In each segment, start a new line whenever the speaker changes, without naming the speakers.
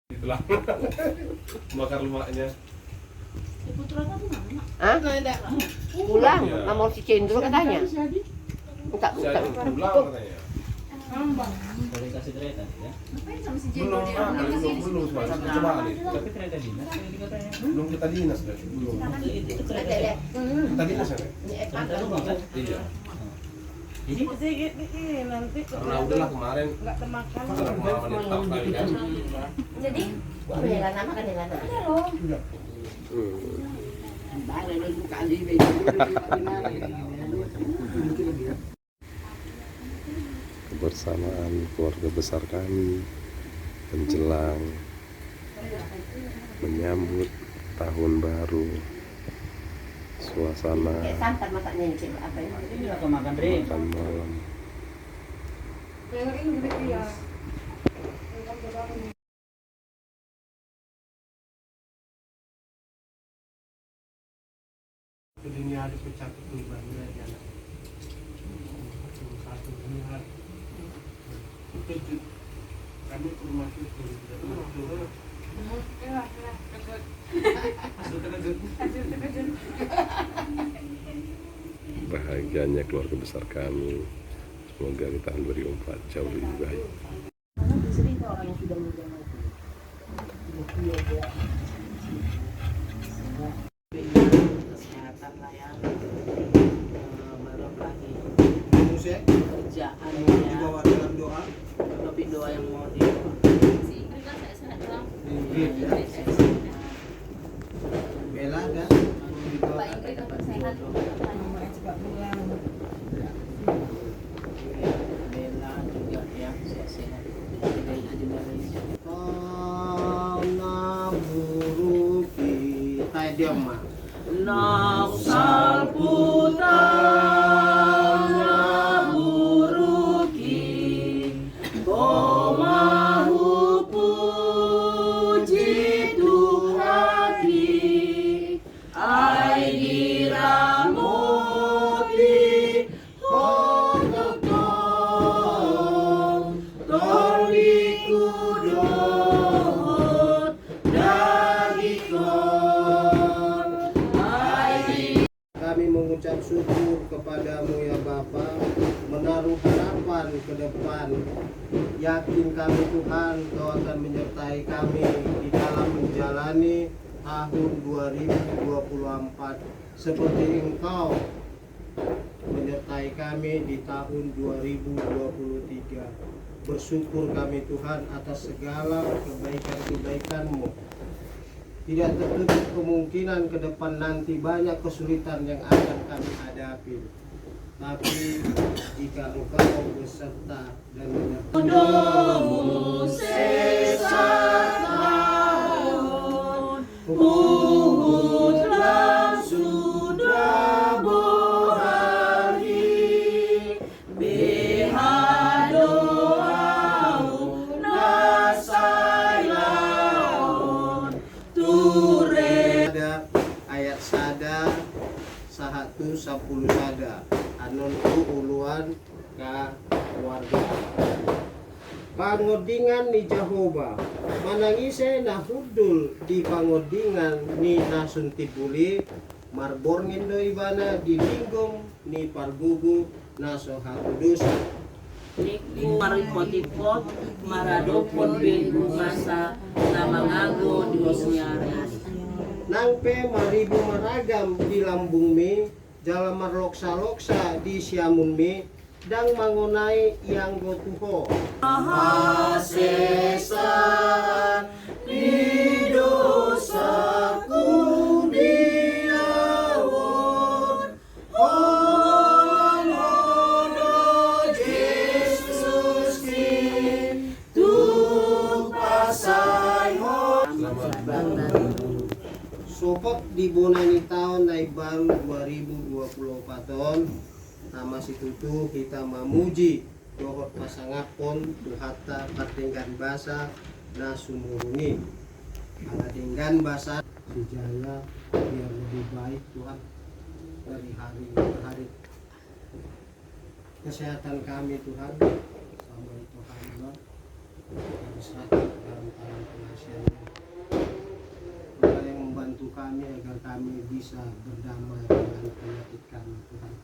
Itulah bakar lemaknya.
Hah? Pulang, mau si Cendro katanya. Enggak,
Saya pulang katanya.
Boleh kasih kereta ya?
Belum, belum coba nih.
Tapi kereta dinas ini katanya.
Belum kita dinas deh, belum.
Itu kereta
Kita dinas ya?
kereta rumah kan?
Iya.
Ini
sedikit nih nanti
Karena udahlah kemarin
nggak termakan.
setelah pengalaman yang tak kali kan.
jadi kanila nama kanila nama.
Kebersamaan keluarga besar kami menjelang menyambut tahun baru, suasana
Kayak santan masaknya ini apa ya?
ini atau makan deh.
makan malam.
Ini ada pecah ketubannya di anak satu lihat kami ke rumah itu
Bahagianya keluarga besar kami, semoga di tahun 2024 jauh lebih baik.
Kesehatan lah ya. Belum lagi kerjaannya.
dibawa dalam doa
Tapi doa yang mau dibawa.
bela dan dibawa
Bella juga ya sehat-sehat. Bella juga
buruk kita diam mah
Naksal putana buruki Komahu puji Tuhaki Ai diramuti Hongkong Toriku dohot Dagikon
kami mengucap syukur kepadamu ya Bapa, menaruh harapan ke depan, yakin kami Tuhan Kau akan menyertai kami di dalam menjalani tahun 2024 seperti Engkau menyertai kami di tahun 2023. Bersyukur kami Tuhan atas segala kebaikan-kebaikan-Mu. Tidak tertutup kemungkinan ke depan nanti banyak kesulitan yang akan kami hadapi. Tapi jika Engkau beserta dan menyertai
Domu sesatahun Uhud lang sudah bohari Beha doau nasai laun Ture
ada ayat sada sahatu 10 sada anonku uluan ka warga pangodingan ni Jehovah manangise na hudul di pangodingan ni nasuntibuli marborngin do ibana di linggong ni pargugu naso hakudus
Niku maripot-ipot maradopon bingung masa na mangago di Bosniaris
nangpe maribu maragam di lambung mi jalan marloksa-loksa di siamun mi dang mangonai yang gotuho
Mahasesan di dosaku diawon Honodo Yesus Kin tu pasai
sopot di bonani tahun naik baru 2024 tahun nama situtu kita memuji dohot pasangapon tuhata patinggan basa na sumurungi patinggan basa sejaya biar lebih baik Tuhan dari hari ke hari kesehatan kami Tuhan sampai Tuhan kami serahkan dalam tangan pengasihan kami bisa berdamai dengan penyakit kami Tuhan.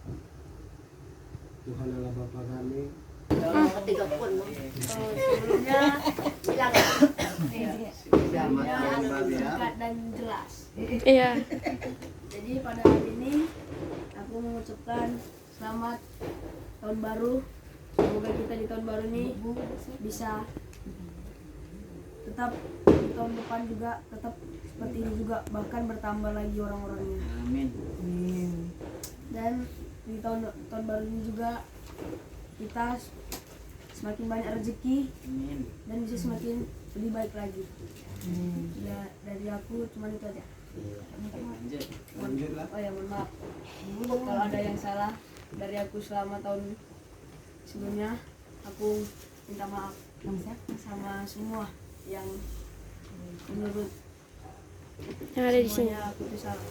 Tuhan adalah Bapa kami.
Ketiga pun.
Sebelumnya
Bilang.
Selamat tahun baru ya.
singkat dan jelas.
Iya.
Jadi pada hari ini aku mengucapkan selamat tahun baru. Semoga kita di tahun baru ini bisa tetap di tahun depan juga tetap seperti ini juga, bahkan bertambah lagi orang-orangnya.
Amin.
Dan di tahun baru ini juga kita semakin banyak rezeki
Amin.
dan bisa semakin lebih baik lagi. Ya, dari aku cuma itu aja.
Lanjut.
Lanjutlah.
Oh ya, mohon maaf kalau ada yang salah dari aku selama tahun sebelumnya. Aku minta maaf sama semua yang menurut
Yang ada di sini.
semuanya aku itu salah.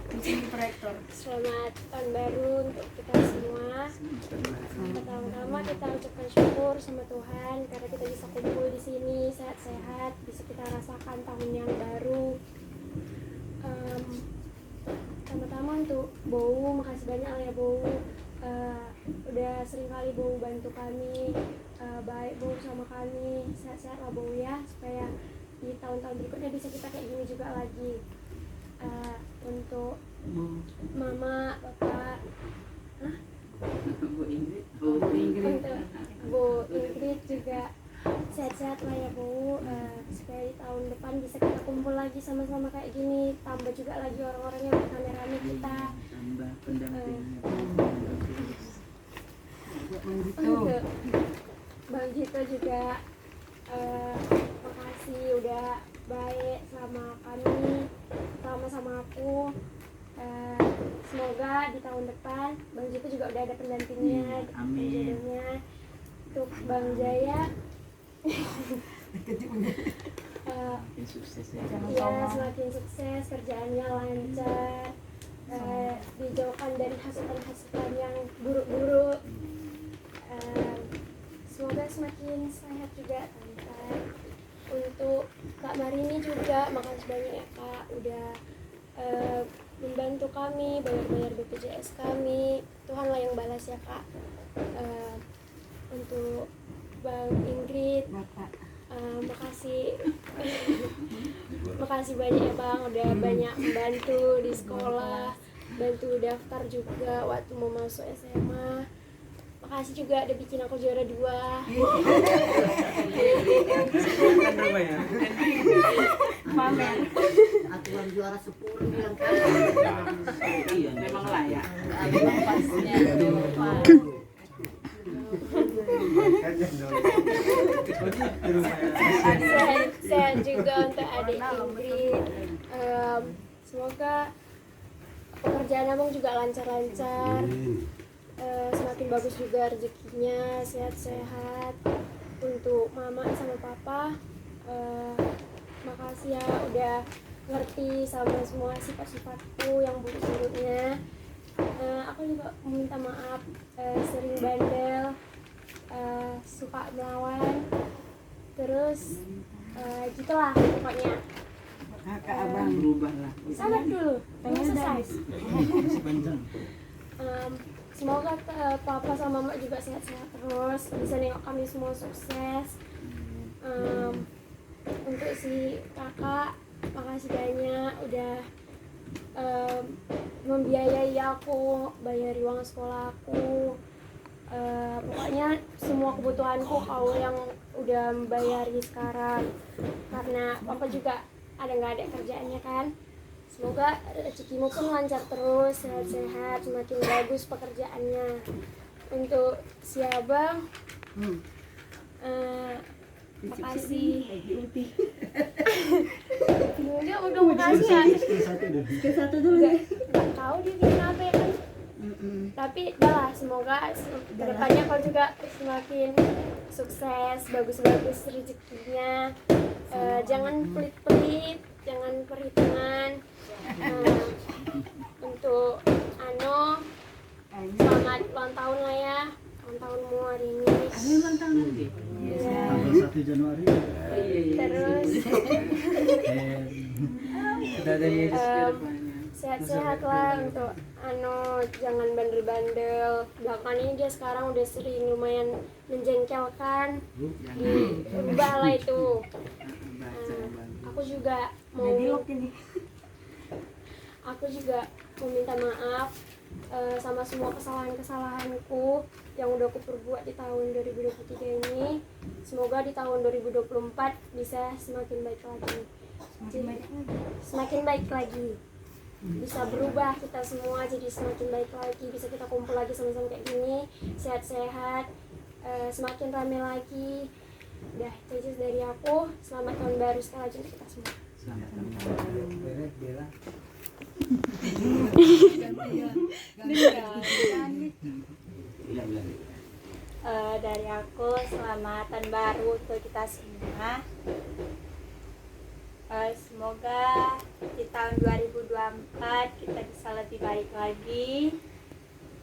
Di sini proyektor.
Selamat tahun baru untuk kita semua. Pertama-tama kita ucapkan syukur sama Tuhan karena kita bisa kumpul di sini sehat-sehat, bisa kita rasakan tahun yang baru. Pertama-tama untuk Bowo, makasih banyak ya Bowo. Udah sering kali Bowo bantu kami, baik Bowo sama kami, sehat-sehat lah Bowo ya, supaya di tahun-tahun berikutnya bisa kita kayak gini juga lagi. Untuk Mama, Bapak,
Bu Ingrid.
untuk Bu Ingrid juga sehat-sehat lah ya Bu, supaya di tahun depan bisa kita kumpul lagi sama-sama kayak gini, tambah juga lagi orang-orang yang rame-rame kita.
Tambah pendampingnya.
Untuk Bang Jito juga makasih udah baik sama kami, sama aku. Semoga di tahun depan Bang Jito juga udah ada pendampingnya,
Amin.
jodohnya. Untuk Bang Jaya
Makin sukses ya.
ya semakin sukses, kerjaannya lancar, dijauhkan dari hasutan-hasutan yang buruk-buruk. Semoga semakin sehat juga Tante. Untuk Kak Marini juga makasih banyak ya Kak, udah membantu kami bayar-bayar BPJS kami. Tuhanlah yang balas ya Kak. Untuk Bang Ingrid, makasih makasih banyak ya Bang, udah banyak membantu di sekolah, bantu daftar juga waktu mau masuk SMA. Makasih juga udah bikin aku juara 2.
Pamer.
Aturan juara 10 bilang kan.
Iya, memang layak.
Memang pasnya.
Sehat juga untuk adik Ingrid. Semoga pekerjaan abang juga lancar-lancar. Semakin bagus juga rezekinya, sehat-sehat. Untuk mama sama papa, makasih ya udah ngerti sama semua sifat-sifatku yang buruk-buruknya. Aku juga minta maaf, sering bandel, suka melawan, terus gitulah pokoknya.
Kakak abang berubah lah.
Sabar dulu, belum selesai.
Masih panjang.
Semoga papa sama mama juga sehat-sehat terus, bisa nengok kami semua sukses. Untuk si kakak, makasih banyak udah membiayai aku, bayari uang sekolah aku. Pokoknya semua kebutuhanku kau yang udah membayari sekarang, karena papa juga nggak ada kerjaannya kan. Semoga rezekimu pun lancar terus, sehat-sehat, semakin bagus pekerjaannya. Untuk si abang, makasih. Dia udah makasih ya.
Satu dulu ya.
Nggak tahu dia bikin apa ya kan. Tapi udah lah, semoga kedepannya kau juga semakin sukses, bagus-bagus rezekinya. Jangan pelit-pelit, jangan perhitungan. Untuk Ano, selamat ulang tahun lah ya, ulang tahunmu hari ini.
Ada ulang tahun nanti. Tanggal 1 Januari.
Terus
Sudah ada ya
sehat-sehat lah untuk jangan bandel-bandel. Belakangan ini dia sekarang udah sering lumayan menjengkelkan. Diubah lah itu. Aku juga mau minta maaf sama semua kesalahan-kesalahanku yang udah aku perbuat di tahun 2023 ini. Semoga di tahun 2024 bisa semakin baik lagi. Semakin baik lagi. Bisa berubah kita semua jadi semakin baik lagi. Bisa kita kumpul lagi sama-sama kayak gini, sehat-sehat, semakin ramai lagi. Udah, itu aja dari aku. Selamat tahun baru sekali lagi untuk kita semua.
Selamat tahun baru. Bella.
Dari aku selamat tahun baru untuk kita semua. Semoga di tahun 2024 kita bisa lebih baik lagi.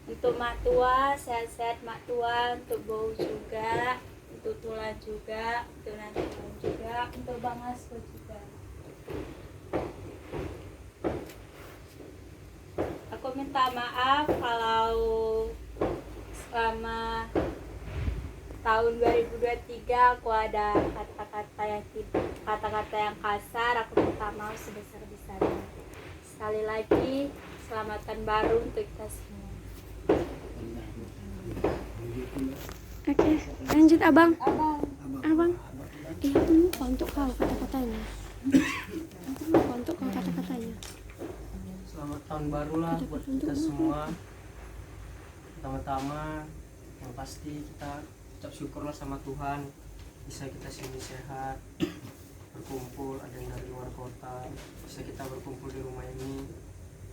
Untuk mak tua, sehat-sehat mak tua, untuk bau juga, untuk tulang juga, untuk nanti juga, untuk Bang Asko juga. Aku minta maaf kalau selama tahun 2023 aku ada kata-kata yang kasar. Aku minta maaf sebesar-besarnya. Sekali lagi selamat tahun baru untuk kita semua.
Oke, lanjut abang. Iya, aku lupa untuk kau kata-katanya.
Selamat tahun baru lah buat kita semua. Pertama-tama yang pasti kita ucap syukurlah sama Tuhan bisa kita sini sehat, berkumpul, ada yang dari luar kota, bisa kita berkumpul di rumah ini,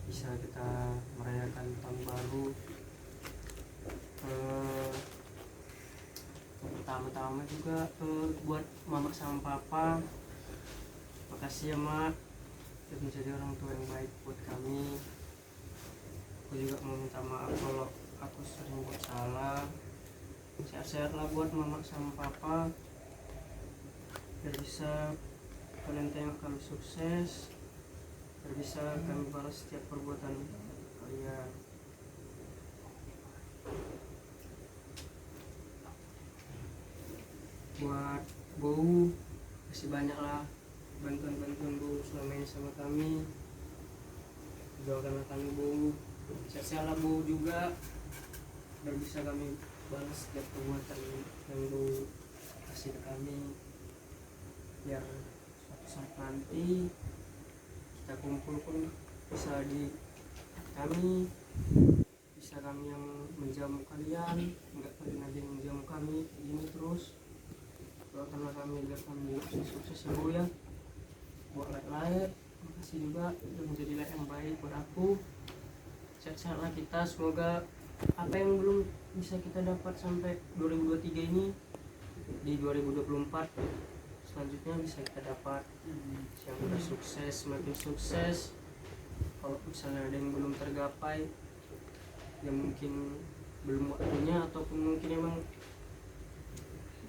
bisa kita merayakan tahun baru. Pertama-tama juga buat mama sama papa, makasih ya mak, sudah menjadi orang tua yang baik buat kami. Aku juga mau minta maaf kalau aku sering buat salah. Sehat-sehat lah buat mama sama papa, biar bisa kalian tengok kami sukses, biar bisa kami balas setiap perbuatan kalian. Buat Bau, kasih banyak lah bantuan-bantuan Bau selama ini sama kami. Doakanlah kami Bau, sehat-sehat lah Bau juga, biar bisa kami balas setiap perbuatan yang Bau kasih ke kami. Biar suatu saat nanti kita kumpul pun bisa di kami, bisa kami yang menjamu kalian, enggak kalian aja yang menjamu kami ini terus. Doakanlah kami biar kami sukses ya Bu ya, buat layak. Makasih juga udah menjadi layak yang baik buat aku. Sehat-sehatlah kita, semoga apa yang belum bisa kita dapat sampai 2023 ini di 2024 selanjutnya bisa kita dapat. Yang udah sukses semakin sukses. Kalau misalnya ada yang belum tergapai, yang mungkin belum waktunya ataupun mungkin emang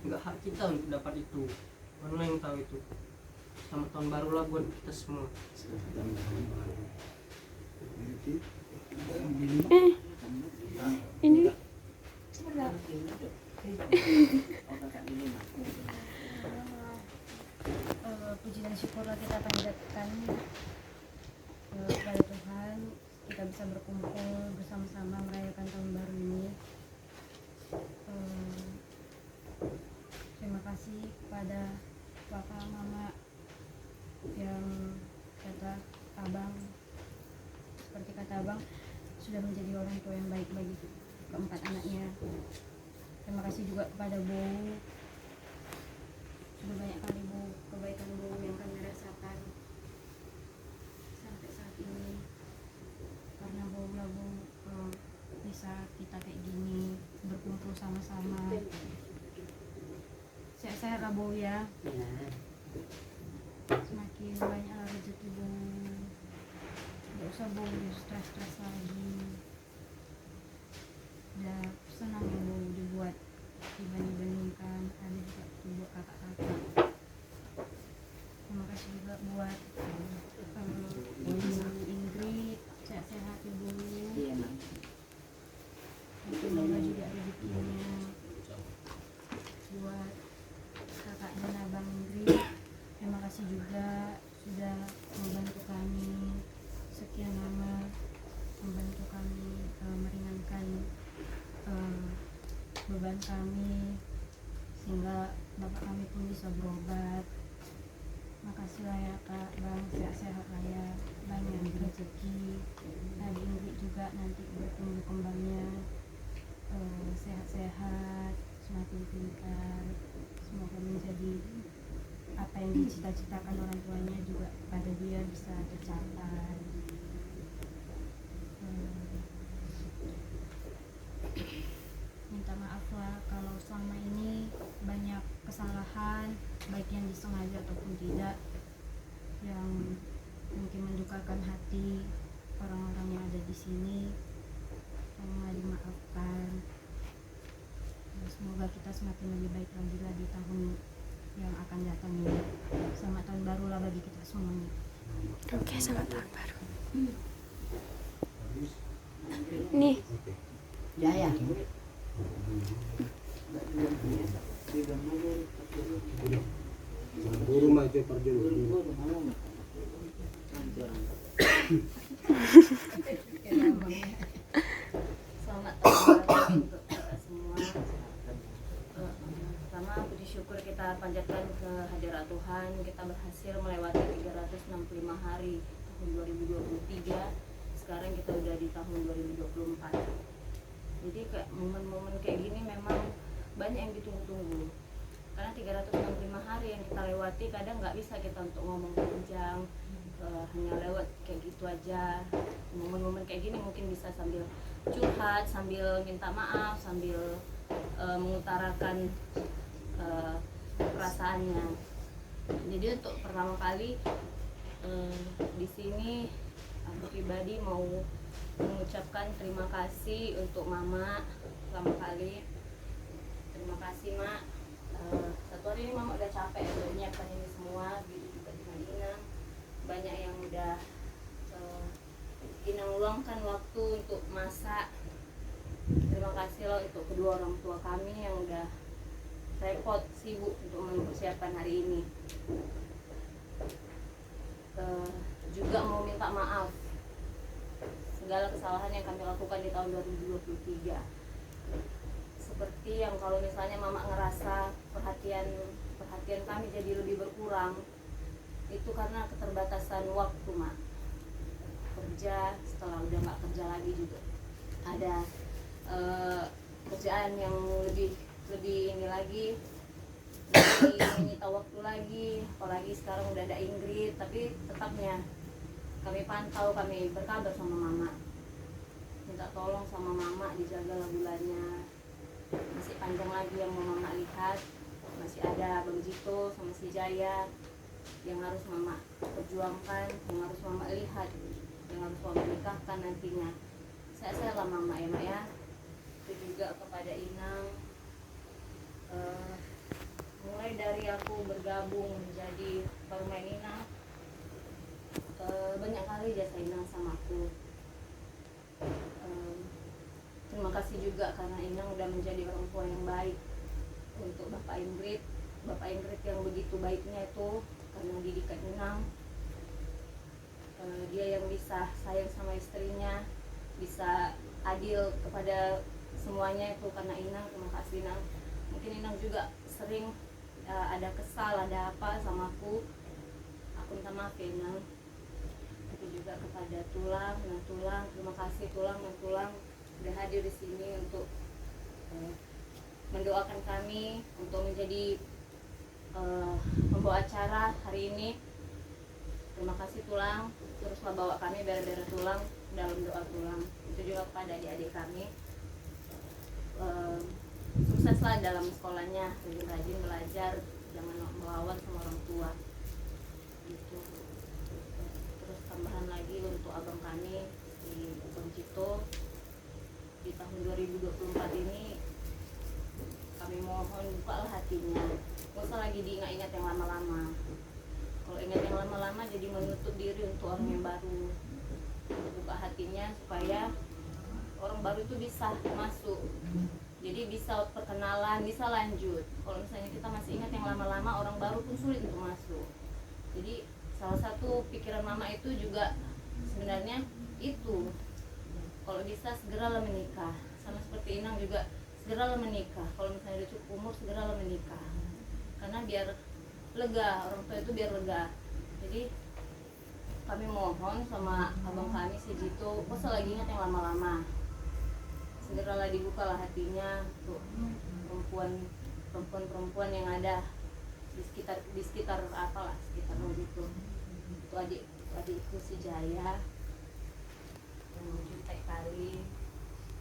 nggak hak kita untuk dapat itu, mana yang tahu itu. Selamat tahun baru lah buat kita semua.
Ini
puji dan syukurlah kita panjatkan kepada Tuhan, kita bisa berkumpul bersama-sama merayakan tahun baru ini. Terima kasih kepada Bapak Mama yang kata Abang, seperti kata Abang, sudah menjadi orang tua yang baik bagi keempat anaknya. Terima kasih juga kepada Bau, sudah banyak kali Bau, kebaikan Bau yang kami rasakan sampai saat ini. Karena Bau lah Bau bisa kita kayak gini berkumpul sama-sama. Sehat-sehat lah Bau ya. Semakin banyak rezeki Bau, nggak usah Bau stres-stres lagi. Udah senang ya Bau dibuat dibanding-bandingkan, ada juga
keadaan kami, sehingga bapak kami pun bisa berobat. Makasih lah ya Kak, Bang, sehat-sehat lah ya, banyak rezeki. Adik Ingrid juga nanti bertumbuh kembangnya sehat-sehat, semakin pintar, semoga menjadi apa yang dicita-citakan orang tuanya juga pada dia bisa tercapai. Minta maaf lah kalau selama ini banyak kesalahan, baik yang disengaja ataupun tidak, yang mungkin mendukakan hati orang-orang yang ada di sini. Tolonglah dimaafkan. Semoga kita semakin lebih baik lagi lah di tahun yang akan datang ini. Selamat tahun baru lah bagi kita semuanya.
Oke, selamat tahun baru. Nih.
Jaya.
Buru mah itu perjun.
Selamat tahun baru untuk kita semua. Pertama puji syukur kita panjatkan ke hadirat Tuhan, kita berhasil melewati 365 hari tahun 2023. Sekarang kita udah di tahun 2024. Jadi kayak momen-momen kayak gini memang banyak yang ditunggu-tunggu. Karena 365 hari yang kita lewati kadang nggak bisa kita untuk ngomong panjang, hanya lewat kayak gitu aja. Momen-momen kayak gini mungkin bisa sambil curhat, sambil minta maaf, sambil mengutarakan perasaannya. Jadi untuk pertama kali di sini aku pribadi mau mengucapkan terima kasih untuk Mama pertama kali. Terima kasih Mak. Satu hari ini Mama udah capek udah menyiapkan ini semua, gitu juga dengan Inang. Banyak yang udah Inang luangkan waktu untuk masak. Terima kasih loh untuk kedua orang tua kami yang udah repot, sibuk untuk mempersiapkan hari ini. Juga mau minta maaf segala kesalahan yang kami lakukan di tahun 2023. Seperti yang kalau misalnya Mama ngerasa perhatian kami jadi lebih berkurang, itu karena keterbatasan waktu Mak. Kerja, setelah udah nggak kerja lagi juga ada kerjaan yang lebih ini lagi, lebih menyita waktu lagi. Apalagi sekarang udah ada Ingrid, tapi tetapnya kami pantau, kami berkabar sama Mama, minta tolong sama Mama dijagalah bulannya. Masih panjang lagi yang mau Mama lihat, masih ada Bang Jito sama si Jaya yang harus Mama perjuangkan, yang harus Mama lihat, yang harus Mama nikahkan nantinya. Saya lah Mama ya Mak ya. Itu juga kepada Inang, mulai dari aku bergabung menjadi permain Inang, banyak kali jasa Inang sama aku. Terima kasih juga karena Inang udah menjadi orang tua yang baik untuk Bapak Ingrid yang begitu baiknya itu karena didikan Inang. Dia yang bisa sayang sama istrinya, bisa adil kepada semuanya itu karena Inang. Terima kasih Inang. Mungkin Inang juga sering ada kesal, ada apa sama aku minta maaf ya Inang. Itu juga kepada Tulang, terima kasih Tulang udah hadir di sini untuk mendoakan kami, untuk menjadi pembawa acara hari ini. Terima kasih Tulang, teruslah bawa kami bere-bere Tulang dalam doa Tulang. Itu juga kepada adik-adik kami, sukseslah dalam sekolahnya, rajin belajar, jangan melawan sama orang tua gitu. Terus tambahan lagi untuk abang kami di Bang Cito, di tahun 2024 ini kami mohon bukalah hatinya, nggak usah lagi diingat-ingat yang lama-lama. Kalau ingat yang lama-lama jadi menutup diri untuk orang yang baru. Buka hatinya supaya orang baru itu bisa masuk, jadi bisa perkenalan, bisa lanjut. Kalau misalnya kita masih ingat yang lama-lama, orang baru pun sulit untuk masuk. Jadi salah satu pikiran Mama itu juga sebenarnya itu, kalau bisa segeralah menikah. Sama seperti Inang juga segeralah menikah. Kalau misalnya udah cukup umur, segeralah menikah. Karena biar lega, orang tua itu biar lega. Jadi kami mohon sama abang kami segitu, kok selagi ingat yang lama-lama, segeralah dibukalah hatinya untuk perempuan yang ada di sekitar apalah, sekitar begitu. Itu adikku si Jaya yang mencintai kali,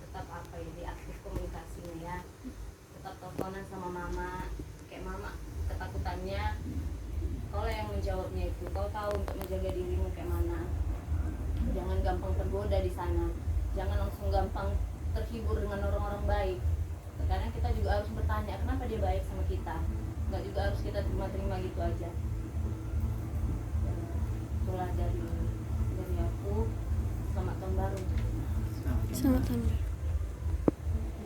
tetap apa ini aktif komunikasinya ya, tetap teleponan sama mama. Kayak mama ketakutannya, kalau yang menjawabnya itu kau tahu untuk menjaga dirimu kayak mana, jangan gampang tergoda di sana, jangan langsung gampang terhibur dengan orang-orang baik. Kadang kita juga harus bertanya kenapa dia baik sama kita, nggak juga harus kita terima-terima gitu aja. Itulah dari aku. Selamat tahun baru.
Selamat tahun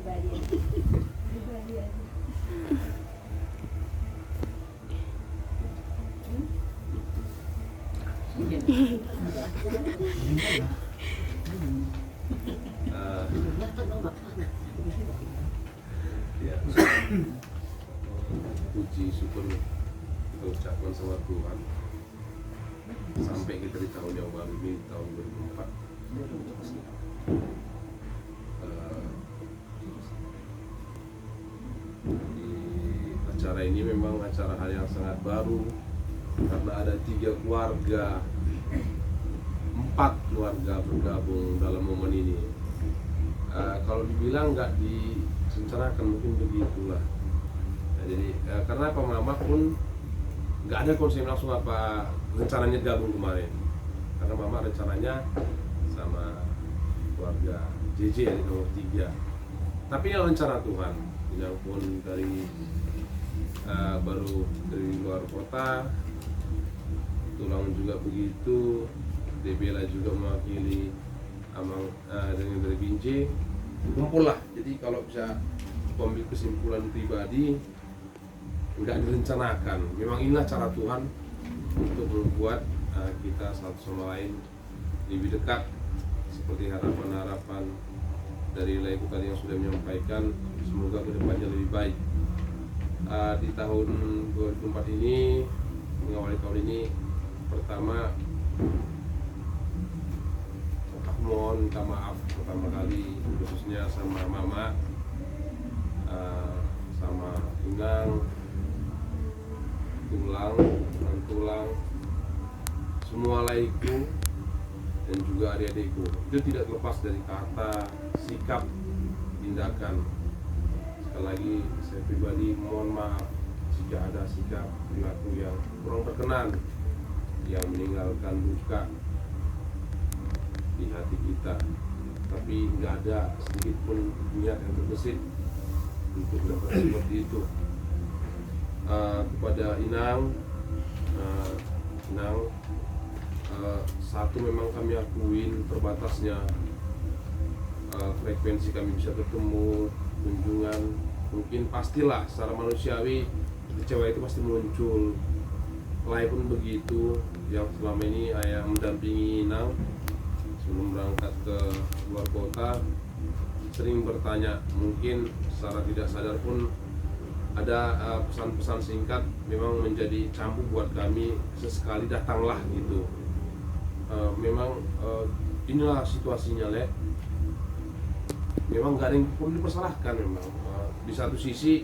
baru.
Pribadi aja.
Ya, puji syukur kita ucapkan sama Tuhan sampai kita di tahun yang baru ini, tahun 2004. Di acara ini memang acara hal yang sangat baru karena ada 3 keluarga, 4 keluarga bergabung dalam momen ini. Kalau dibilang nggak direncanakan mungkin begitulah. Nah, jadi karena Pak Mama pun nggak ada konsep langsung apa rencananya gabung kemarin, karena Mama rencananya sama keluarga JJ yang nomor 3. Tapi ini rencana Tuhan, yang pun dari baru dari luar kota, Tulang juga begitu, Debela juga mewakili Amang dengan dari Binjai, kumpul lah. Jadi kalau bisa ambil kesimpulan pribadi, nggak direncanakan. Memang inilah cara Tuhan untuk membuat kita satu sama lain lebih dekat, seperti harapan-harapan dari Laiku tadi yang sudah menyampaikan. Semoga kedepannya lebih baik. Di tahun 2004 ini, mengawali tahun ini, pertama aku mohon minta maaf pertama kali khususnya sama Mama, sama Inang, Tulang, semua Laiku dan juga adik-adikku. Itu tidak lepas dari kata, sikap, tindakan. Sekali lagi saya pribadi mohon maaf jika ada sikap perilaku yang kurang berkenan yang meninggalkan duka di hati kita, tapi nggak ada sedikit pun niat yang terbesit untuk melakukan seperti itu. Kepada Inang, satu memang kami akuin terbatasnya frekuensi kami bisa ketemu, kunjungan, mungkin pastilah secara manusiawi kecewa itu pasti muncul. Lai pun begitu, yang selama ini ayah mendampingi Inang sebelum berangkat ke luar kota, sering bertanya, mungkin secara tidak sadar pun ada pesan-pesan singkat memang menjadi cambuk buat kami, sesekali datanglah gitu. Memang inilah situasinya, Le. Memang gak ada yang perlu dipersalahkan memang. Di satu sisi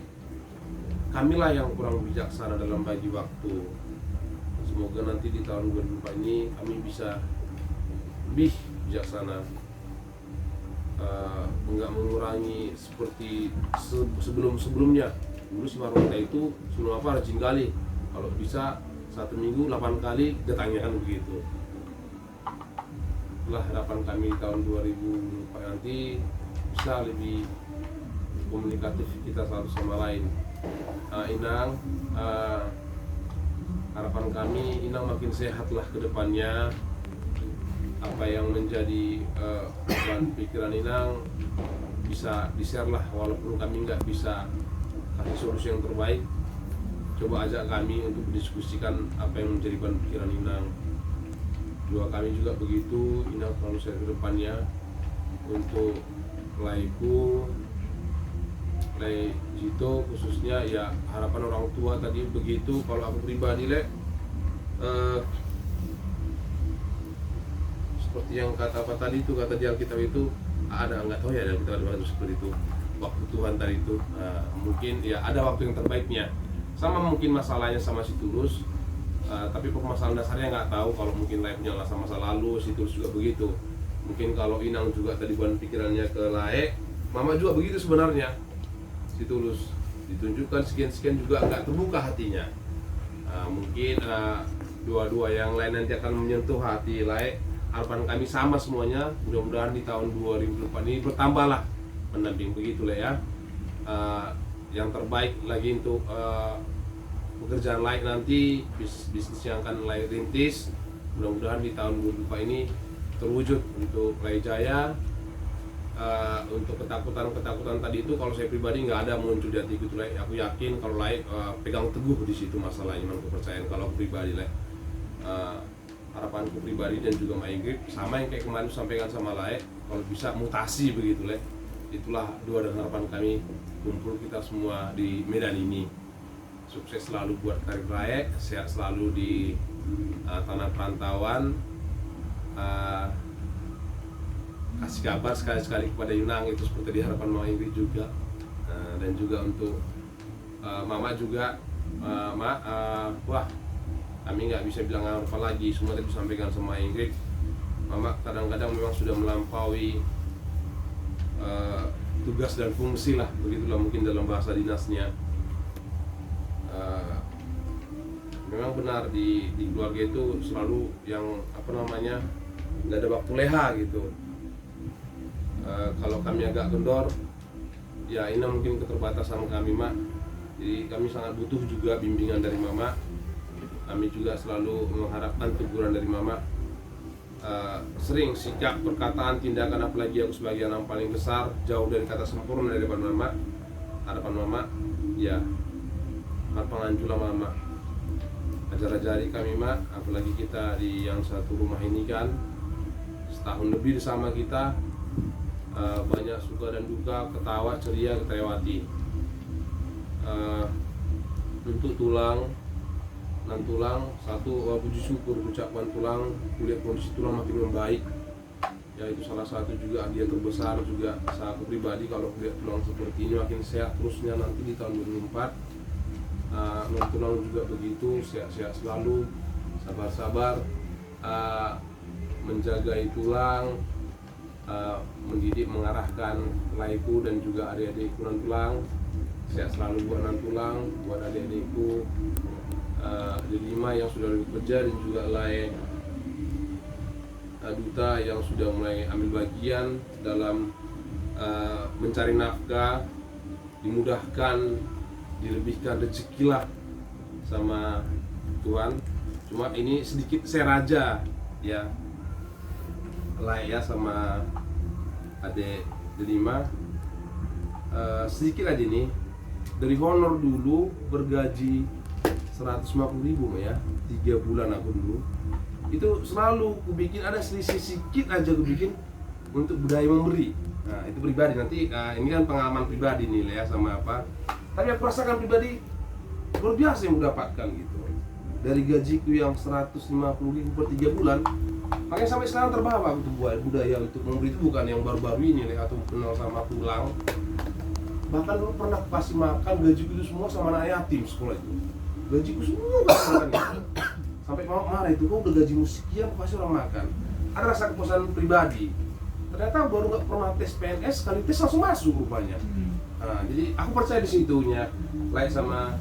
kamilah yang kurang bijaksana dalam bagi waktu. Semoga nanti di tahun 2004 ini kami bisa lebih bijaksana, enggak mengurangi seperti sebelum-sebelumnya. Dulu si Marwata itu sebelum apa rajin kali, kalau bisa 1 minggu 8 kali datangnya kan begitu. Itulah harapan kami tahun 2004 nanti bisa lebih komunikatif kita satu sama lain. Inang, harapan kami Inang makin sehatlah ke depannya. Apa yang menjadi beban pikiran Inang bisa di-share lah, walaupun kami nggak bisa kasih solusi yang terbaik. Coba ajak kami untuk mendiskusikan apa yang menjadi beban pikiran Inang. Juga kami juga begitu, Inang selalu share ke depannya untuk Laiku, Le situ khususnya ya harapan orang tua tadi begitu. Kalau aku pribadi Le seperti yang kata apa tadi itu, kata di Alkitab itu ada, nggak tahu ya, kita ada waktu seperti itu, waktu Tuhan tadi itu mungkin ya ada waktu yang terbaiknya. Sama mungkin masalahnya sama si Tulus, tapi permasalahan dasarnya nggak tahu. Kalau mungkin lainnya lah sama masa lalu, si Tulus juga begitu. Mungkin kalau Inang juga tadi bukan pikirannya ke Lae, Mama juga begitu sebenarnya. Si Tulus ditunjukkan sekian-sekian juga agak terbuka hatinya. Mungkin dua-dua yang lain nanti akan menyentuh hati Lae. Harapan kami sama semuanya, mudah-mudahan di tahun 2004 ini bertambahlah pendamping begitu lah ya. Yang terbaik lagi untuk pekerjaan Lae nanti, bisnis yang akan Lae rintis, mudah-mudahan di tahun 2004 ini terwujud untuk Lae Jaya. Untuk ketakutan tadi itu kalau saya pribadi nggak ada muncul di hatiku itu Lae. Aku yakin kalau Lae pegang teguh di situ masalah iman kepercayaan. Kalau aku pribadi Lae, harapanku pribadi dan juga Mak Ingrid sama yang kayak kemarin sampaikan sama Lae, kalau bisa mutasi begitu Le. Itulah doa dan harapan kami kumpul kita semua di Medan ini. Sukses selalu buat karir Lae, sehat selalu di tanah perantauan. Kasih kabar sekali-sekali kepada Yunang, itu seperti diharapkan Mak Ingrid juga. Dan juga untuk Mama juga, Mak, wah kami nggak bisa bilang apa lagi, semua tadi disampaikan sama Ingrid. Mama kadang-kadang memang sudah melampaui tugas dan fungsi lah, begitulah mungkin dalam bahasa dinasnya. Memang benar di keluarga itu selalu yang apa namanya, nggak ada waktu leha gitu. Kalau kami agak kendor, ya ini mungkin keterbatasan kami Mak. Jadi kami sangat butuh juga bimbingan dari Mama. Kami juga selalu mengharapkan teguran dari Mama. Sering sikap, perkataan, tindakan, apalagi aku sebagai anak paling besar, jauh dari kata sempurna dari depan Mama. Harapan Mama, ya panganjulah Mama. Ajar-ajari kami Mak, apalagi kita di yang satu rumah ini kan setahun lebih bersama kita. Banyak suka dan duka, ketawa, ceria, kita lewati. Untuk tulang satu, puji syukur ucapan tulang, kulihat kondisi tulang makin membaik. Ya itu salah satu juga hadiah terbesar juga saya pribadi, kalau kulihat tulang seperti ini makin sehat terusnya nanti di tahun 2004. Tulang juga begitu, sehat-sehat selalu, sabar-sabar, menjaga tulang, mendidik, mengarahkan Laiku dan juga adik-adikku nan tulang. Sehat selalu buat nan tulang, buat adik-adikku di 5 yang sudah bekerja, dan juga Lae duta yang sudah mulai ambil bagian dalam mencari nafkah, dimudahkan, dilebihkan rezekilah sama Tuhan. Cuma ini sedikit saya raja ya Lae ya sama adik delima, sedikit aja nih dari honor dulu bergaji 150.000 ya, 3 bulan aku dulu itu selalu kubikin ada selisih sedikit aja kubikin untuk budaya memberi. Nah itu pribadi, nanti ini kan pengalaman pribadi nih ya sama apa, tapi aku rasakan pribadi luar biasa yang mendapatkan gitu dari gajiku yang 150.000 per 3 bulan. Makanya sampai sekarang terbawa untuk budaya untuk memberi itu bukan yang baru-baru ini atau kenal sama tulang. Bahkan dulu pernah kasih makan gajiku itu semua sama anak yatim sekolah itu. Gajiku semua makan gitu. Sampai mama marah itu, kok udah gajimu sekian pasti orang makan. Ada rasa kepuasan pribadi. Ternyata baru nggak pernah tes PNS, kali tes langsung masuk rupanya. Nah, jadi aku percaya di situnya. Lain sama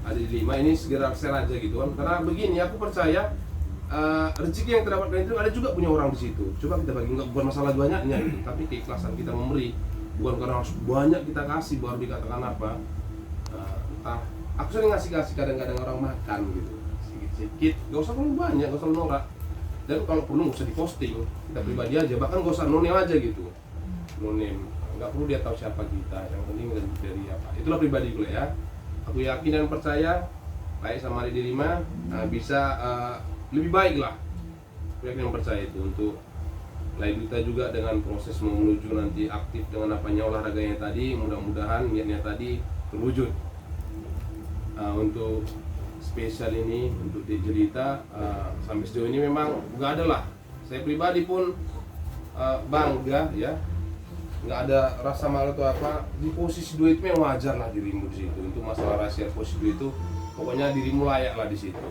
adik 5 ini segera share aja gitu kan. Karena begini, aku percaya rezeki yang terdapatkan itu ada juga punya orang di situ. Coba kita bagi, bukan masalah banyaknya gitu, tapi keikhlasan kita memberi. Bukan karena harus banyak kita kasih baru dikatakan apa. Entah, aku sering ngasih kadang-kadang orang makan gitu, sedikit, gak usah terlalu banyak, gak usah norak. Dan kalau perlu gak usah diposting, kita pribadi aja, bahkan gak usah no name aja gitu. No name, gak perlu dia tahu siapa kita, yang penting dari apa. Itulah pribadi gue ya. Aku yakin dan percaya baik sama adik 5 bisa lebih baik lah. Aku yakin dan percaya itu untuk Lain kita juga dengan proses menuju nanti aktif dengan apanya olahraganya tadi, mudah-mudahan niatnya tadi terwujud. Untuk spesial ini untuk di Jelita sampai sejauh ini memang nggak ada lah. Saya pribadi pun bangga ya, nggak ada rasa malu atau apa. Di posisi 2 itu memang wajar lah dirimu di situ. Untuk masalah rahasia posisi 2 itu pokoknya dirimu layak lah di situ.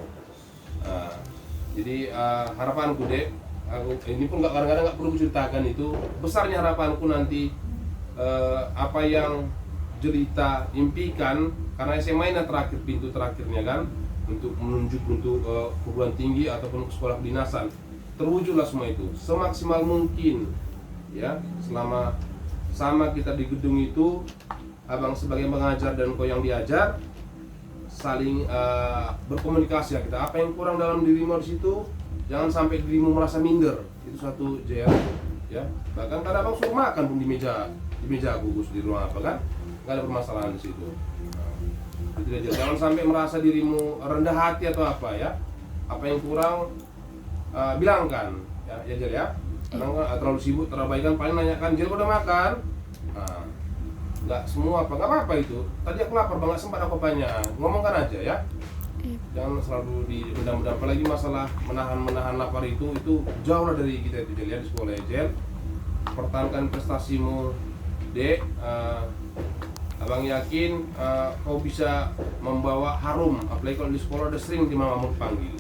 Jadi harapanku Dek, ini pun kadang-kadang nggak perlu menceritakan itu. Besarnya harapanku nanti apa yang Jelita impikan, karena SMA ini terakhir, pintu terakhirnya kan, untuk menunjuk untuk perguruan tinggi ataupun ke sekolah kedinasan, terwujudlah semua itu semaksimal mungkin ya. Selama sama kita di gedung itu, abang sebagai pengajar dan kau yang diajar, saling berkomunikasi ya kita. Apa yang kurang dalam dirimu di situ, jangan sampai dirimu merasa minder. Itu satu ya. Bahkan kadang abang suruh makan pun di meja gugus di ruang apa kan, nggak ada permasalahan di situ. Itu aja. Jangan sampai merasa dirimu rendah hati atau apa ya. Apa yang kurang bilangkan ya Jel ya. Kadang terlalu sibuk, terabaikan, paling nanyakan Jel udah makan. Nggak semua apa, nggak apa-apa itu. Tadi aku lapar banget, sempat aku tanya, ngomongkan aja ya. Jangan selalu dipendam-pendam, apalagi masalah menahan lapar itu jauh lah dari kita itu Jel ya, di sekolah ya Jel. Pertahankan prestasimu Dek. Abang yakin kau bisa membawa harum, apalagi kalau di sekolah ada sering di mamamu panggil,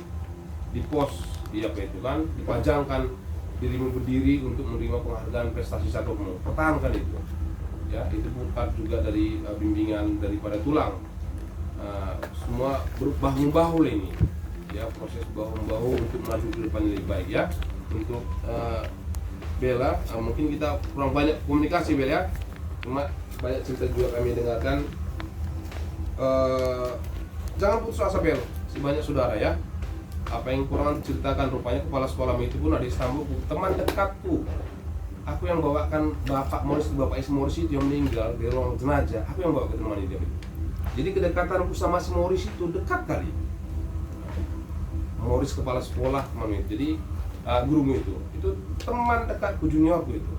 di pos di apa itu kan, dipajangkan dirimu berdiri untuk menerima penghargaan prestasi satumu. Pertahankan itu ya, itu bukan juga dari bimbingan daripada tulang. Semua bahu-bahu ini ya, proses bahu-bahu untuk maju ke depan lebih baik ya. Untuk Bella, mungkin kita kurang banyak komunikasi Bella ya, cuma banyak cerita juga kami dengarkan. Jangan putus asa Bel, si banyak saudara ya. Apa yang kurang diceritakan, rupanya kepala sekolah itu pun ada Istanbul, teman dekatku. Aku yang bawakan Bapak Morris itu yang meninggal di ruang jenazah, aku yang bawa ke teman dia. Jadi kedekatanku sama si Morris itu dekat kali. Morris kepala sekolah teman itu, jadi gurumu itu teman dekatku, juniorku itu.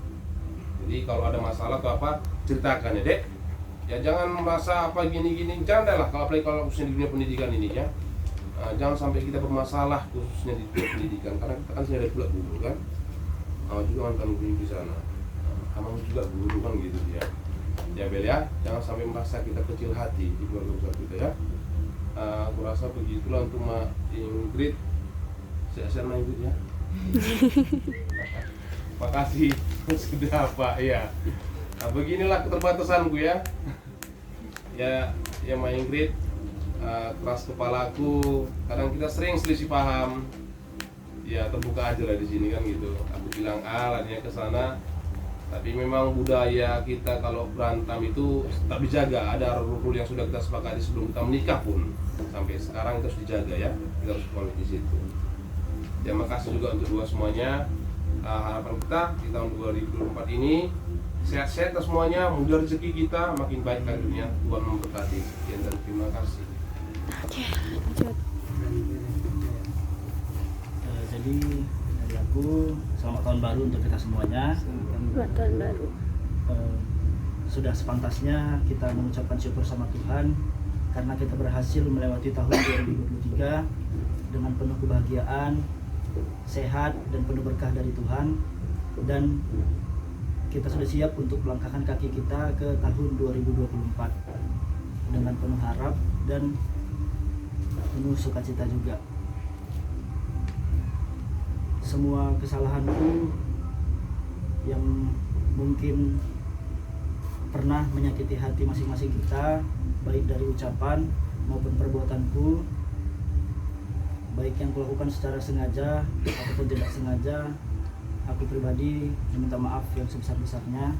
Jadi kalau ada masalah atau apa, ceritakan ya Dek. Ya jangan merasa apa gini-gini, jangan lah kalau apalagi kalau khususnya di dunia pendidikan ini ya. Jangan sampai kita bermasalah khususnya di dunia pendidikan, karena kita kan ada pula guru kan. Juga mantan guru di sana. Kamu juga guru kan gitu ya. Ya Bel ya, jangan sampai merasa kita kecil hati di keluarga besar kita ya. Aku rasa begitulah untuk Mak Ingrid. Sehat-sehat Mak Ingrid ya. Makasih sudah Pak ya. Nah, beginilah keterbatasanku ya. Ya Mak Ingrid, keras kepalaku. Kadang kita sering selisih paham. Ya terbuka aja lah di sini kan gitu. Aku bilang larinya ke sana. Tapi memang budaya kita kalau berantem itu tak dijaga. Ada rule yang sudah kita sepakati sebelum kita menikah pun. Sampai sekarang itu harus dijaga ya. Kita harus komit di situ. Ya makasih juga untuk dua semuanya. Harapan kita di tahun 2024 ini sehat-sehat semuanya, mudah rezeki kita makin baik karirnya, Tuhan memberkati. Sekian dan terima kasih.
Oke, lanjut.
Jadi dari aku, selamat tahun baru untuk kita semuanya.
Selamat tahun baru.
Sudah sepantasnya kita mengucapkan syukur sama Tuhan karena kita berhasil melewati tahun 2023 dengan penuh kebahagiaan, sehat dan penuh berkah dari Tuhan, dan kita sudah siap untuk melangkahkan kaki kita ke tahun 2024 dengan penuh harap dan penuh sukacita juga. Semua kesalahanku yang mungkin pernah menyakiti hati masing-masing kita, baik dari ucapan maupun perbuatanku, baik yang kulakukan secara sengaja ataupun tidak sengaja, aku pribadi meminta maaf yang sebesar-besarnya.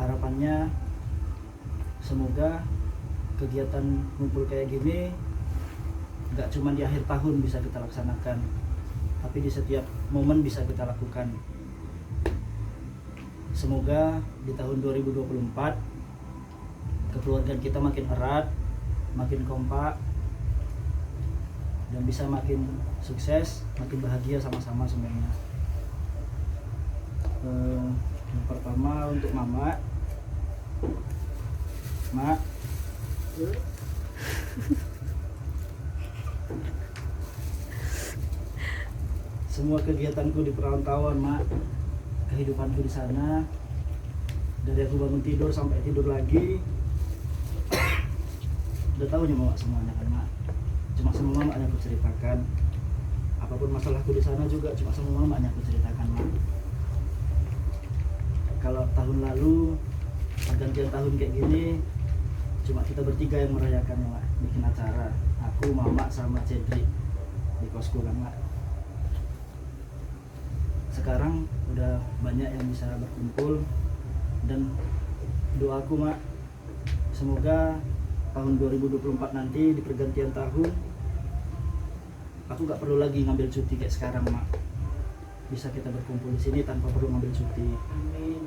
Harapannya semoga kegiatan ngumpul kayak gini gak cuma di akhir tahun bisa kita laksanakan, tapi di setiap momen bisa kita lakukan. Semoga di tahun 2024 kekeluargaan kita makin erat, makin kompak, dan bisa makin sukses, makin bahagia sama-sama semuanya. Yang pertama untuk Mama. Mak, semua kegiatanku di perantauan, Mak, kehidupanku di sana, dari aku bangun tidur sampai tidur lagi, udah tahunya Mama semuanya kan, Mak. Cuma sama Mama yang aku ceritakan. Apapun masalahku di sana juga cuma sama Mama yang aku ceritakan, Mak. Kalau tahun lalu pergantian tahun kayak gini cuma kita bertiga yang merayakan, Mak, bikin acara, aku, Mama, sama Cedric di kosku kan, Mak. Sekarang udah banyak yang bisa berkumpul, dan doaku, Mak, semoga tahun 2024 nanti di pergantian tahun aku gak perlu lagi ngambil cuti kayak sekarang, Mak. Bisa kita berkumpul di sini tanpa perlu ngambil cuti.
Amin.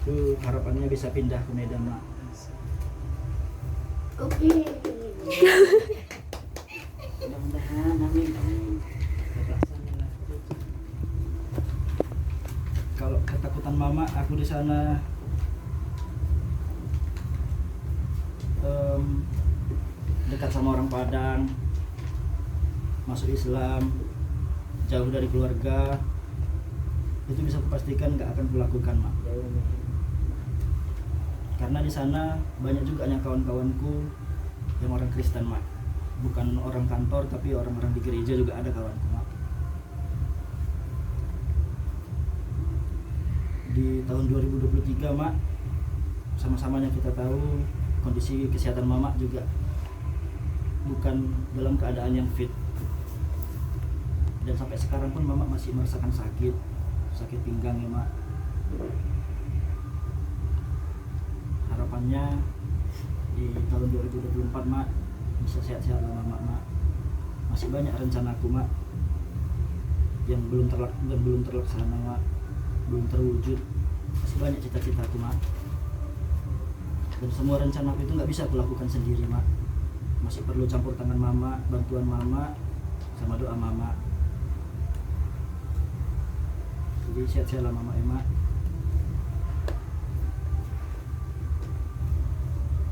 Itu harapannya bisa pindah ke Medan, Mak.
Oke.
Mudah-mudahan amin. Terlaksana.
Kalau ketakutan Mama, aku di sana dekat sama orang Padang, masuk Islam, jauh dari keluarga, itu bisa kupastikan gak akan kulakukan, Mak. Karena di sana banyak juga kawan-kawanku yang orang Kristen, Mak. Bukan orang kantor tapi orang-orang di gereja juga ada kawanku, Mak. Di tahun 2023, Mak, sama-samanya kita tahu kondisi kesehatan Mama juga bukan dalam keadaan yang fit. Dan sampai sekarang pun Mama masih merasakan sakit pinggang ya, Mak. Harapannya di tahun 2024, Mak, bisa sehat-sehat lah Mama, Mak. Masih banyak rencanaku, Mak, yang belum terlaksana, Mak, belum terwujud. Masih banyak cita-citaku, Mak. Dan semua rencanaku itu nggak bisa aku lakukan sendiri, Mak. Masih perlu campur tangan Mama, bantuan Mama, sama doa Mama. Jadi sehat-sehat lah Mama, Mak.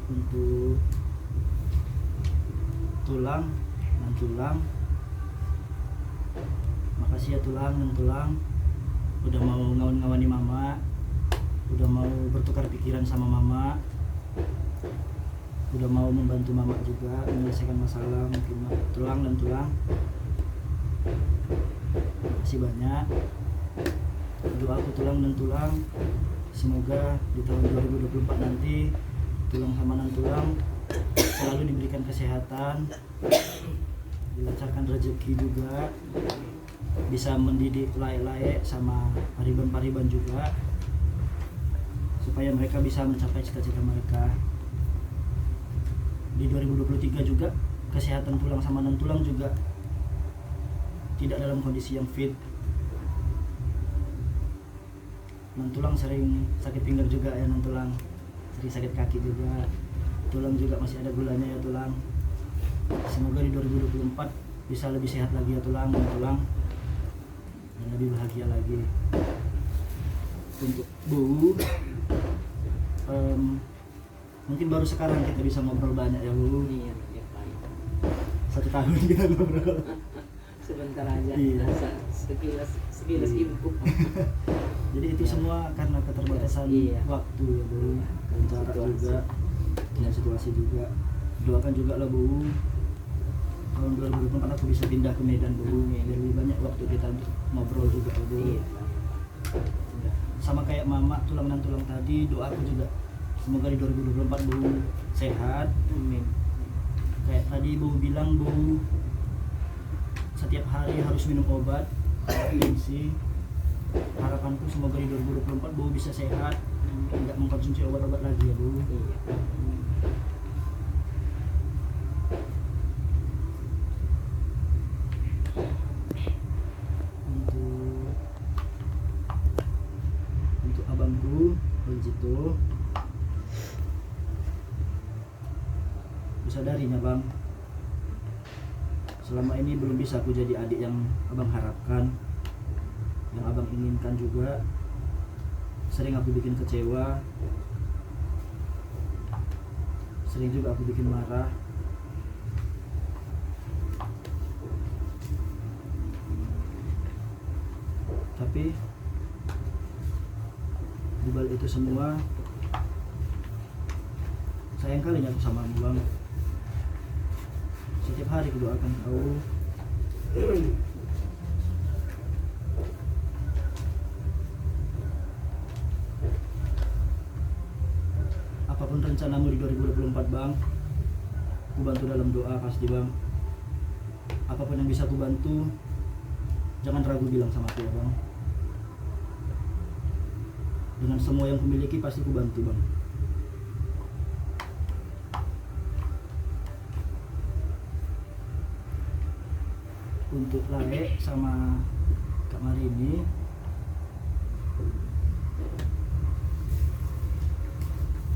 Untuk tulang dan tulang, makasih ya tulang dan tulang, udah mau ngawani Mama, udah mau bertukar pikiran sama Mama, udah mau membantu Mama juga menyelesaikan masalah mungkin tulang dan tulang. Makasih banyak. Doaku tulang dan tulang, semoga di tahun 2024 nanti tulang sama nan tulang selalu diberikan kesehatan, dilancarkan rezeki juga, bisa mendidik layak-layak sama pariban-pariban juga, supaya mereka bisa mencapai cita-cita mereka. Di 2023 juga kesehatan tulang sama nan tulang juga tidak dalam kondisi yang fit. Nan tulang sering sakit pinggang juga ya, nan tulang sering sakit kaki juga, tulang juga masih ada gulanya ya tulang. Semoga di 2024 bisa lebih sehat lagi ya tulang dan tulang, dan lebih bahagia lagi. Untuk Bu, mungkin baru sekarang kita bisa ngobrol banyak ya Bu.
Iya, ya, baik.
1 tahun kita ngobrol.
Sebentar aja.
Iya.
Sekilas info.
Jadi itu semua karena keterbatasan
Iya.
waktu ya Bu, dan cara juga, dan situasi juga. Doakan juga lah Bu, tahun 2024 aku bisa pindah ke Medan Bu, biar lebih banyak waktu kita ngobrol juga Bu.
Iya.
Sama kayak Mama tulang dan tulang tadi, doaku juga semoga di 2024 Bu sehat.
Amin.
Kayak tadi Bu bilang Bu setiap hari harus minum obat gizi. Harapanku semoga di 2024 Bu bisa sehat, tidak mengkonsumsi obat-obat lagi ya Bu.
Iya.
Untuk abangku Beljito, ku sadarinya Bang, selama ini belum bisa aku jadi adik yang Abang harapkan. yang abang inginkan juga. Sering aku bikin kecewa, sering juga aku bikin marah. Tapi di balik itu semua, sayang kalinya aku sama Bang. Setiap hari aku doakan kau. Apapun rencanamu di 2024 Bang, ku bantu dalam doa pasti Bang. Apapun yang bisa ku bantu, jangan ragu bilang sama aku ya Bang. Dengan semua yang kumiliki pasti ku bantu Bang. Untuk Lae sama Kak Marini,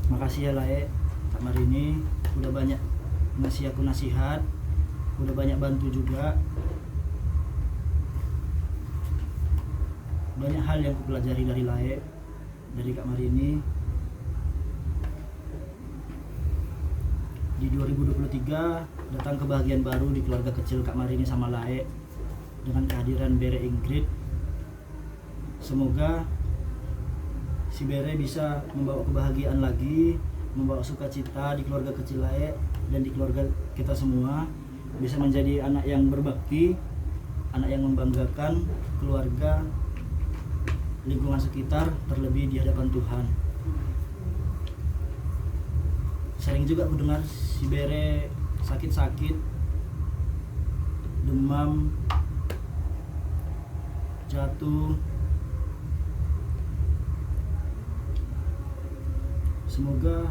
makasih ya Lae, Kak Marini udah banyak ngasih aku nasihat, udah banyak bantu juga. Banyak hal yang aku pelajari dari Lae, dari Kak Marini. Di 2023 datang kebahagiaan baru di keluarga kecil Kak Marini sama Lae dengan kehadiran Bere Ingrid. Semoga si Bere bisa membawa kebahagiaan lagi, membawa sukacita di keluarga kecil Lae dan di keluarga kita semua, bisa menjadi anak yang berbakti, anak yang membanggakan keluarga, lingkungan sekitar, terlebih di hadapan Tuhan. Sering juga aku dengar si Bere sakit-sakit, demam, jatuh. Semoga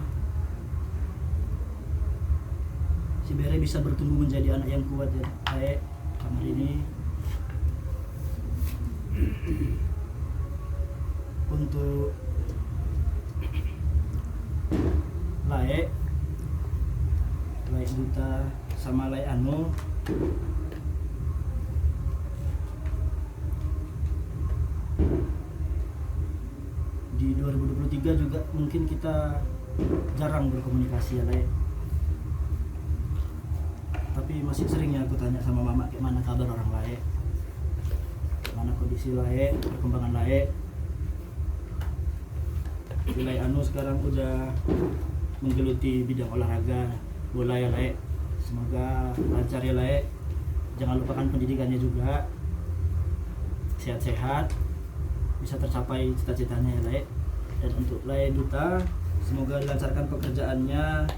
si Bere bisa bertumbuh menjadi anak yang kuat ya kayak kamar ini. Untuk Lae Duta sama Lae Anu, di 2023 juga mungkin kita jarang berkomunikasi ya Lae, tapi masih seringnya aku tanya sama mama kayak mana kabar orang Lae, mana kondisi Lae, perkembangan Lae. Lae Anu sekarang udah menggeluti bidang olahraga bola ya Lae. Semoga lancar ya Lae, jangan lupakan pendidikannya juga, sehat-sehat, bisa tercapai cita-citanya ya Lae. Dan untuk Lae Duta, semoga dilancarkan pekerjaannya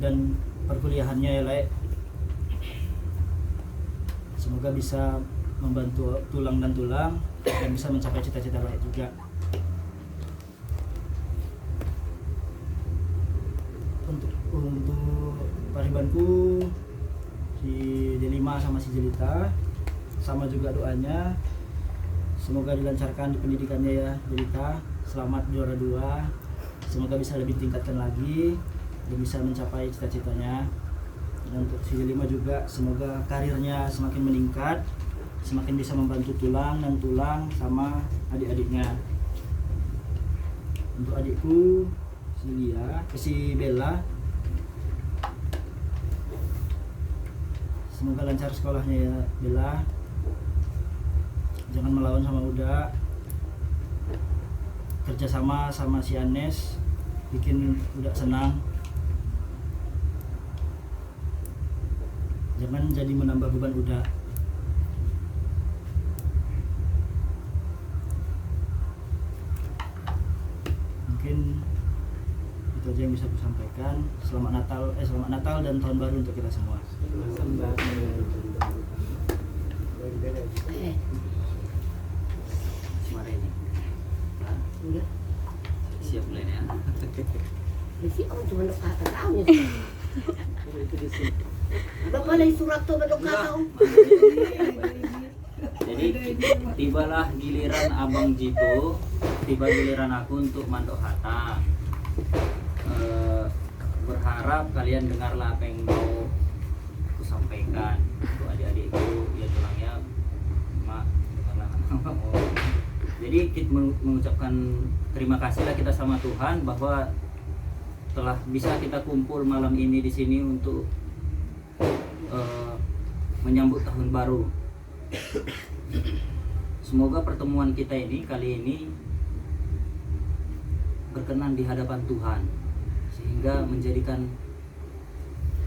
dan perkuliahannya ya Lae. Semoga bisa membantu tulang dan bisa mencapai cita-cita Lae juga. Untuk paribanku si Delima sama si Jelita, sama juga doanya semoga dilancarkan di pendidikannya ya Jelita, selamat juara 2, semoga bisa lebih tingkatkan lagi dan bisa mencapai cita-citanya. Dan untuk si Delima juga semoga karirnya semakin meningkat, semakin bisa membantu tulang sama adik-adiknya. Untuk adikku si Bella, semoga lancar sekolahnya ya Bella, jangan melawan sama Uda, kerjasama sama si Anes bikin Uda senang, jangan jadi menambah beban Uda. Mungkin itu aja yang bisa aku sampaikan. Selamat Natal dan tahun baru untuk kita semua.
Siap mulai ya.
Isi kamu cuma nak kata tahu. Bapak lagi surat tuh bentuk kata.
Jadi tibalah giliran Abang Jipo, tiba giliran aku untuk mandok hata. Berharap kalian dengarlah apa yang mau aku sampaikan untuk adik-adikku ya tulangnya, mak dengarlah Jadi kita mengucapkan terima kasihlah kita sama Tuhan bahwa telah bisa kita kumpul malam ini di sini untuk menyambut tahun baru. Semoga pertemuan kita ini kali ini berkenan di hadapan Tuhan, sehingga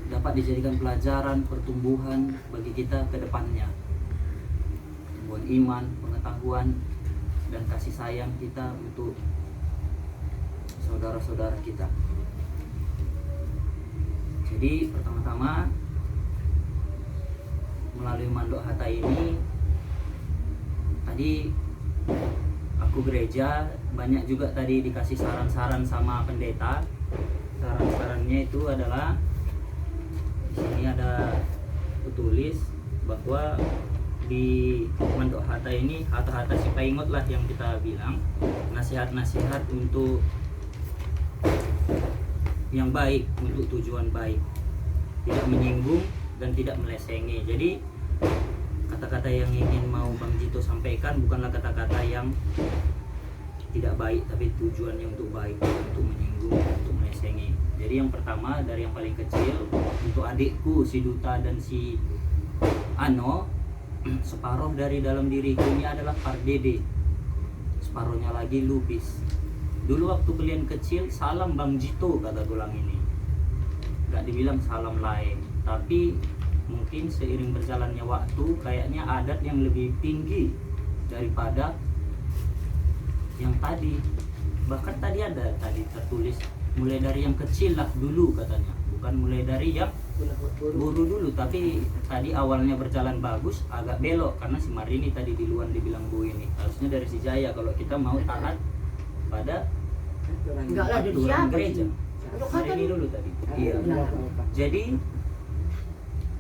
dapat dijadikan pelajaran pertumbuhan bagi kita ke depannya. Pertumbuhan iman, pengetahuan, dan kasih sayang kita untuk saudara-saudara kita. Jadi pertama-tama melalui Mandok Hatta ini, tadi aku gereja banyak juga tadi dikasih saran-saran sama pendeta. Saran-sarannya itu adalah di sini ada tulis bahwa di Mandok Hatta ini, Hatta si Paingot lah yang kita bilang, nasihat-nasihat untuk yang baik, untuk tujuan baik, tidak menyinggung dan tidak melesengi. Jadi kata-kata yang ingin mau Bang Jito sampaikan bukanlah kata-kata yang tidak baik, tapi tujuannya untuk baik, untuk menyinggung, untuk melesengi. Jadi yang pertama dari yang paling kecil, untuk adikku si Duta dan si Ano, separuh dari dalam diriku ini adalah pardede, separuhnya lagi lupis. Dulu waktu kalian kecil, salam Bang Jito kata tulang ini, gak dibilang salam lain. Tapi mungkin seiring berjalannya waktu, kayaknya adat yang lebih tinggi daripada yang tadi. Bahkan tadi ada tertulis mulai dari yang kecil lah dulu katanya, bukan mulai dari yang guru dulu. Tapi tadi awalnya berjalan bagus, agak belok karena si Marini tadi di luar dibilang Bu ini. Harusnya dari si Jaya kalau kita mau taat pada aturan gereja. Marini dulu tadi. Iya. Jadi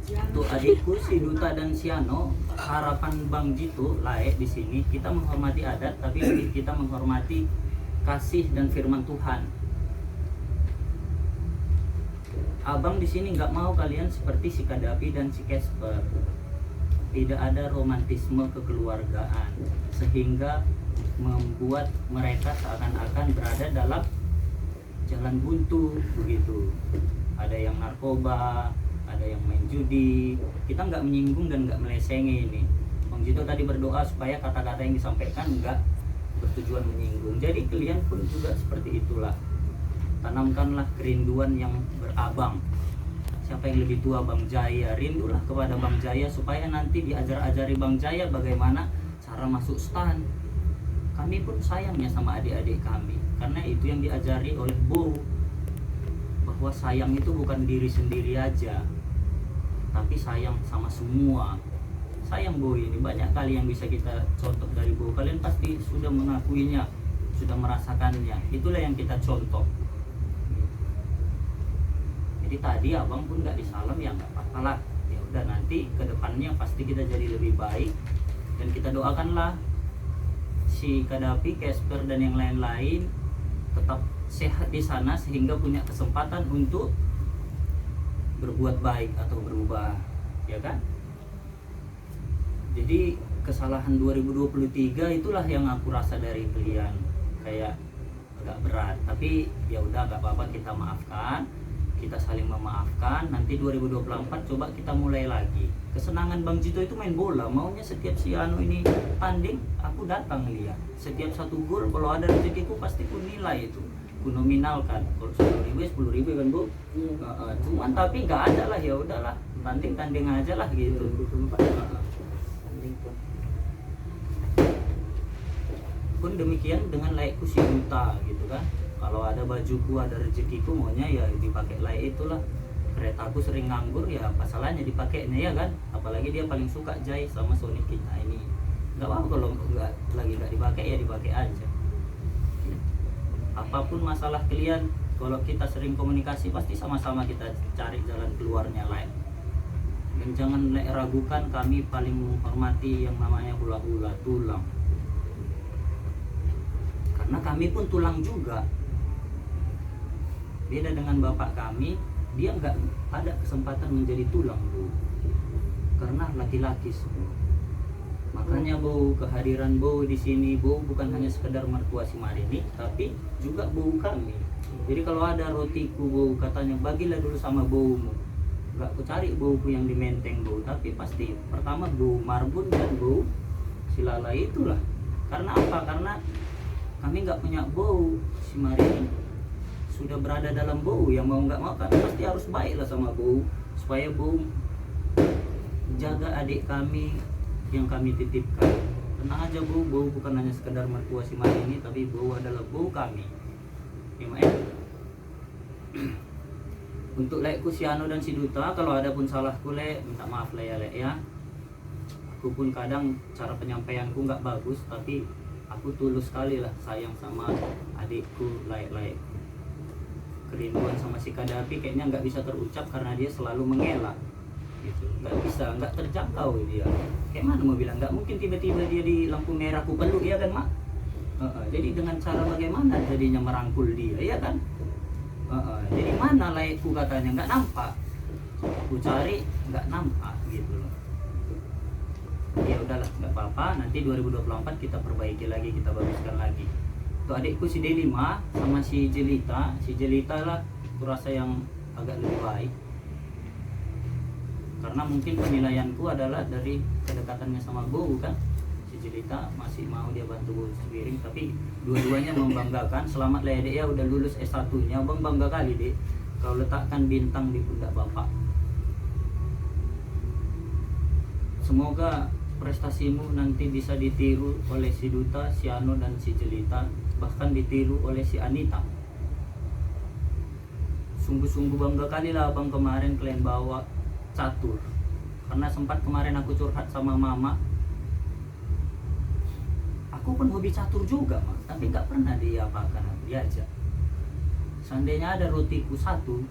untuk adikku si Duta dan si Ano, harapan Bang Jito layak di sini. Kita menghormati adat, tapi kita menghormati kasih dan firman Tuhan. Abang di sini nggak mau kalian seperti si Kadapi dan si Casper. Tidak ada romantisme kekeluargaan sehingga membuat mereka seakan-akan berada dalam jalan buntu begitu. Ada yang narkoba, ada yang main judi. Kita nggak menyinggung dan nggak melesengi ini. Bang Jito tadi berdoa supaya kata-kata yang disampaikan nggak bertujuan menyinggung. Jadi kalian pun juga seperti itulah. Tanamkanlah kerinduan yang berabang. Siapa yang lebih tua Bang Jaya, rindulah kepada Bang Jaya supaya nanti diajar-ajari Bang Jaya bagaimana cara masuk stan. Kami pun sayangnya sama adik-adik kami, karena itu yang diajari oleh Bo, bahwa sayang itu bukan diri sendiri aja, tapi sayang sama semua. Sayang Bo ini banyak kali yang bisa kita contoh dari Bo. Kalian pasti sudah mengakuinya, sudah merasakannya. Itulah yang kita contoh. Jadi tadi abang pun nggak disalam, ya nggak apa-apa lah. Ya udah, nanti kedepannya pasti kita jadi lebih baik, dan kita doakanlah si Kadapi, Casper dan yang lain-lain tetap sehat di sana sehingga punya kesempatan untuk berbuat baik atau berubah, ya kan? Jadi kesalahan 2023 itulah yang aku rasa dari kalian, kayak agak berat. Tapi ya udah, nggak apa-apa, kita maafkan, kita saling memaafkan. Nanti 2024 coba kita mulai lagi. Kesenangan Bang Jito itu main bola, maunya setiap si Ano ini tanding aku datang lihat. Setiap satu gol kalau ada rezekiku pasti ku nilai itu, ku nominalkan. Kalau 10.000 kan Bu. Cuman tapi nggak ada lah, ya udahlah, tanding aja lah gitu. Pun demikian dengan layakku si Duta gitu kan. Kalau ada bajuku, ada rezekiku, maunya ya dipakai layak itulah. Keretaku sering nganggur, ya apa salahnya dipakainya, ya kan? Apalagi dia paling suka Jai sama Sonic kita ini. Nggak apa-apa kalau nggak dipakai, ya dipakai aja. Apapun masalah kalian, kalau kita sering komunikasi pasti sama-sama kita cari jalan keluarnya lain. Dan jangan ragukan, kami paling menghormati yang namanya hula-hula, tulang. Karena kami pun tulang juga. Beda dengan bapak kami, dia nggak ada kesempatan menjadi tulang dulu, karena laki-laki semua. Makanya Bo, kehadiran Bo di sini, Bo bukan hanya sekedar mertua si Marini, tapi juga Bo kami. Jadi kalau ada rotiku Bo katanya bagilah dulu sama Bomu. Gak aku cari Boku yang di Menteng Bo, tapi pasti pertama Bo Marbun dan Bo Silala itulah. Karena apa? Karena kami nggak punya Bo si Marini. Sudah berada dalam Bo, yang mau nggak mau kan pasti harus baiklah sama Bo, supaya Bo jaga adik kami yang kami titipkan. Tenang aja Bu, Bo bukan hanya sekedar mertua si Marini, tapi Bo adalah Bo kami. Ya, untuk lekku si Ano dan si Duta, kalau ada pun salahku lek, minta maaf lah ya lek ya. Aku pun kadang cara penyampaianku nggak bagus, tapi aku tulus sekali lah sayang sama adikku layak-layak. Kerinduan sama si Kadapi kayaknya nggak bisa terucap karena dia selalu mengelak. Gitu. Nggak bisa, nggak terjangkau dia. Kayak mana mau bilang, nggak mungkin tiba-tiba dia di lampu merah aku peluk ya kan mak. Jadi dengan cara bagaimana jadinya merangkul dia ya kan. Jadi mana layakku katanya, nggak nampak. Ku cari nggak nampak gitu loh. Ya udahlah, nggak apa-apa, nanti 2024 kita perbaiki lagi, kita baguskan lagi. Tuh adikku si D5 sama si Jelita lah kurasa yang agak lebih baik. Karena mungkin penilaianku adalah dari kedekatannya sama Bo kan. Si Jelita masih mau dia bantu Bo sepiring, tapi dua-duanya membanggakan. Selamat lah ya dek ya, udah lulus S1-nya. Bang bangga kali dek, kau letakkan bintang di pundak bapak. Semoga prestasimu nanti bisa ditiru oleh si Duta, si Ano dan si Jelita, bahkan ditiru oleh si Anita. Sungguh-sungguh bangga kali lah abang kemarin kalian bawa catur. Karena sempat kemarin aku curhat sama mama, aku pun hobi catur juga mak, tapi nggak pernah diapakan, diajak. Seandainya ada rotiku satu,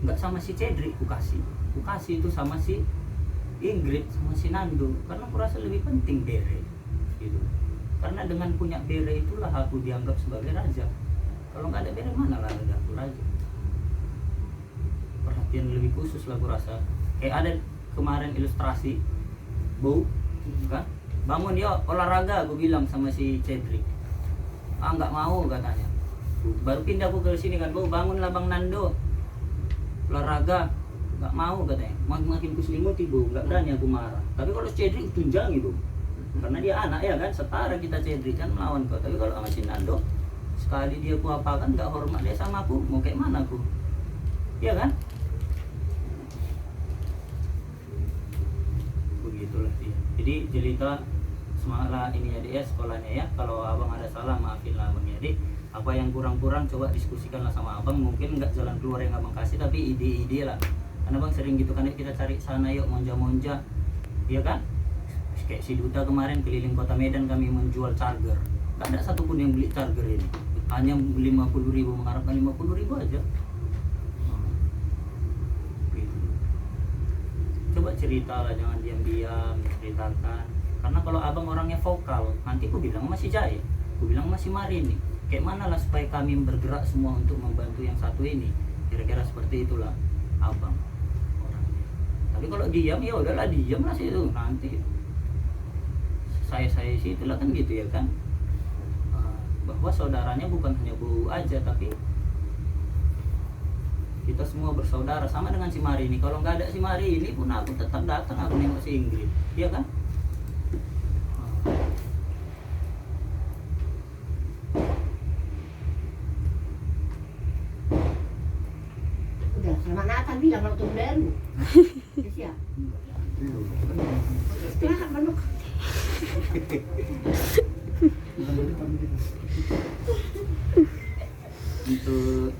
nggak sama si Cedric ku kasih itu sama si Ingrid sama si Nando, karena aku rasa lebih penting bere gitu. Karena dengan punya bere itulah aku dianggap sebagai raja. Kalau nggak ada bere mana lah ada aku raja. Perhatian lebih khusus lah aku rasa. Kayak ada kemarin ilustrasi Bo kan, bangun yuk olahraga, aku bilang sama si Cedric. Nggak mau katanya. Baru pindah aku ke sini kan, Bo bangunlah Bang Nando olahraga. Nggak mau katanya, makin kuselimuti Bu, nggak berani aku marah. Tapi kalau Cedric tunjangi Bu, karena dia anak ya kan, setara kita Cedric kan melawan kau. Tapi kalau sama si Nando, sekali dia ku apakan nggak hormat dia sama aku, mau kayak mana aku, iya kan? Begitulah dia. Jadi Jelita semangatlah ini ya dek ya, sekolahnya ya. Kalau abang ada salah maafin lah abang ya dek. Apa yang kurang-kurang coba diskusikanlah sama abang. Mungkin nggak jalan keluar yang abang kasih, tapi ide-ide lah. Karena bang sering gitu kan, kita cari sana yuk monja-monja, iya kan? Kayak si Duta kemarin keliling kota Medan kami menjual charger, gak ada satupun yang beli charger ini, hanya 50.000, mengharapkan 50.000 aja. Gitu. Coba cerita lah, jangan diam-diam, ceritakan. Karena kalau abang orangnya vokal, nanti aku bilang masih Jaya, aku bilang masih Marini. Kayak mana lah supaya kami bergerak semua untuk membantu yang satu ini, kira-kira seperti itulah abang. Tapi kalau diam ya udahlah, diam lah situ, nanti saya situ lah kan gitu ya kan. Bahwa saudaranya bukan hanya Bu aja, tapi kita semua bersaudara, sama dengan si Marini. Kalau nggak ada si Marini pun aku tetap datang, aku nengok si Ingrid, iya kan?
Udah sama Nathan bilang kalau tunggu baru. Siap. Istirahat manuk.
Untuk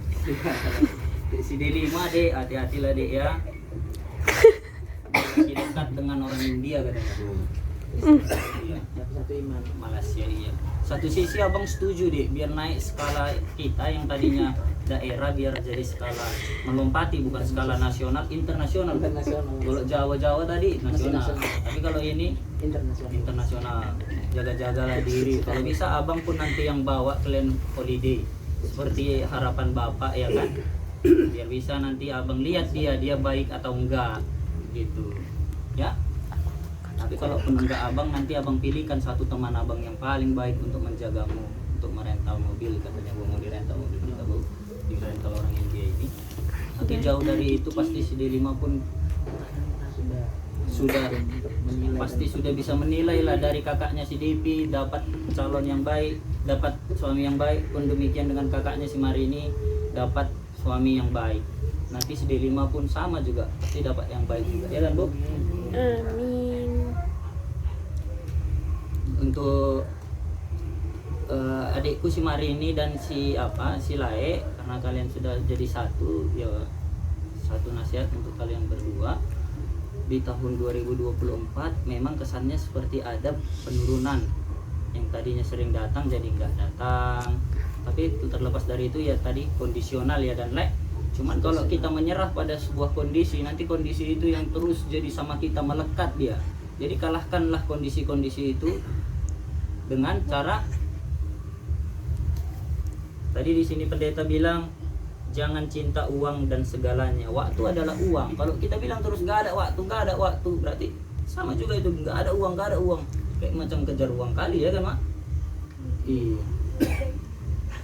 si D5 dek, hati-hatilah dek ya. Masih dekat dengan orang India katanya. Iya, satu iman Malaysia iya. Satu sisi abang setuju deh, biar naik skala kita yang tadinya daerah biar jadi skala melompati, bukan skala nasional, internasional. Kalau Jawa tadi nasional, tapi kalau ini internasional. Jaga-jagalah diri. Kalau bisa abang pun nanti yang bawa kalian holiday seperti harapan bapak ya kan, biar bisa nanti abang lihat dia baik atau enggak gitu ya. Tapi kalau pun enggak abang, nanti abang pilihkan satu teman abang yang paling baik untuk menjagamu, untuk merental mobil, katanya gua mau dirental mobil kita bu, dirental orang India ini. Tapi jauh dari itu pasti si D5 pun sudah pasti sudah bisa menilai lah dari kakaknya si DP dapat calon yang baik, dapat suami yang baik, pun demikian dengan kakaknya si Marini dapat suami yang baik. Nanti si D5 pun sama juga pasti dapat yang baik juga, ya kan Bu?
Amin.
Untuk adikku si Marini dan si Lae, karena kalian sudah jadi satu, ya satu nasihat untuk kalian berdua. Di tahun 2024 memang kesannya seperti ada penurunan, yang tadinya sering datang jadi nggak datang. Tapi itu terlepas dari itu ya tadi kondisional ya dan cuman kalau kita menyerah pada sebuah kondisi, nanti kondisi itu yang terus jadi sama kita, melekat dia. Jadi kalahkanlah kondisi-kondisi itu dengan cara tadi di sini pendeta bilang jangan cinta uang dan segalanya. Waktu adalah uang. Kalau kita bilang terus nggak ada waktu, berarti sama juga itu, nggak ada uang. Kayak macam kejar uang kali ya kan, Mak? Iya.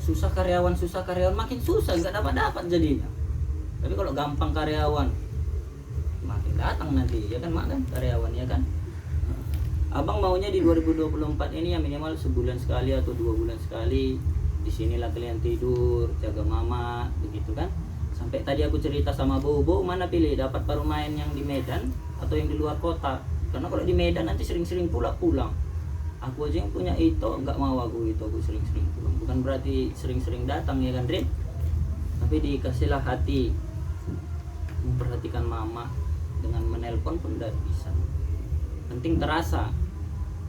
Susah karyawan, makin susah, nggak dapat jadinya. Tapi kalau gampang karyawan, makin datang nanti, ya kan Mak kan? Karyawan ya kan? Abang maunya di 2024 ini ya minimal sebulan sekali atau 2 bulan sekali. Di sinilah kalian tidur, jaga mama, begitu kan? Sampai tadi aku cerita sama Bobo, mana pilih dapat baru main yang di Medan atau yang di luar kota? Karena kalau di Medan nanti sering-sering pulang. Aku aja yang punya itu, nggak mau aku sering-sering pulang. Bukan berarti sering-sering datang ya kan, Drin? Tapi dikasihlah hati memperhatikan mama, dengan menelpon pun udah bisa. Penting terasa.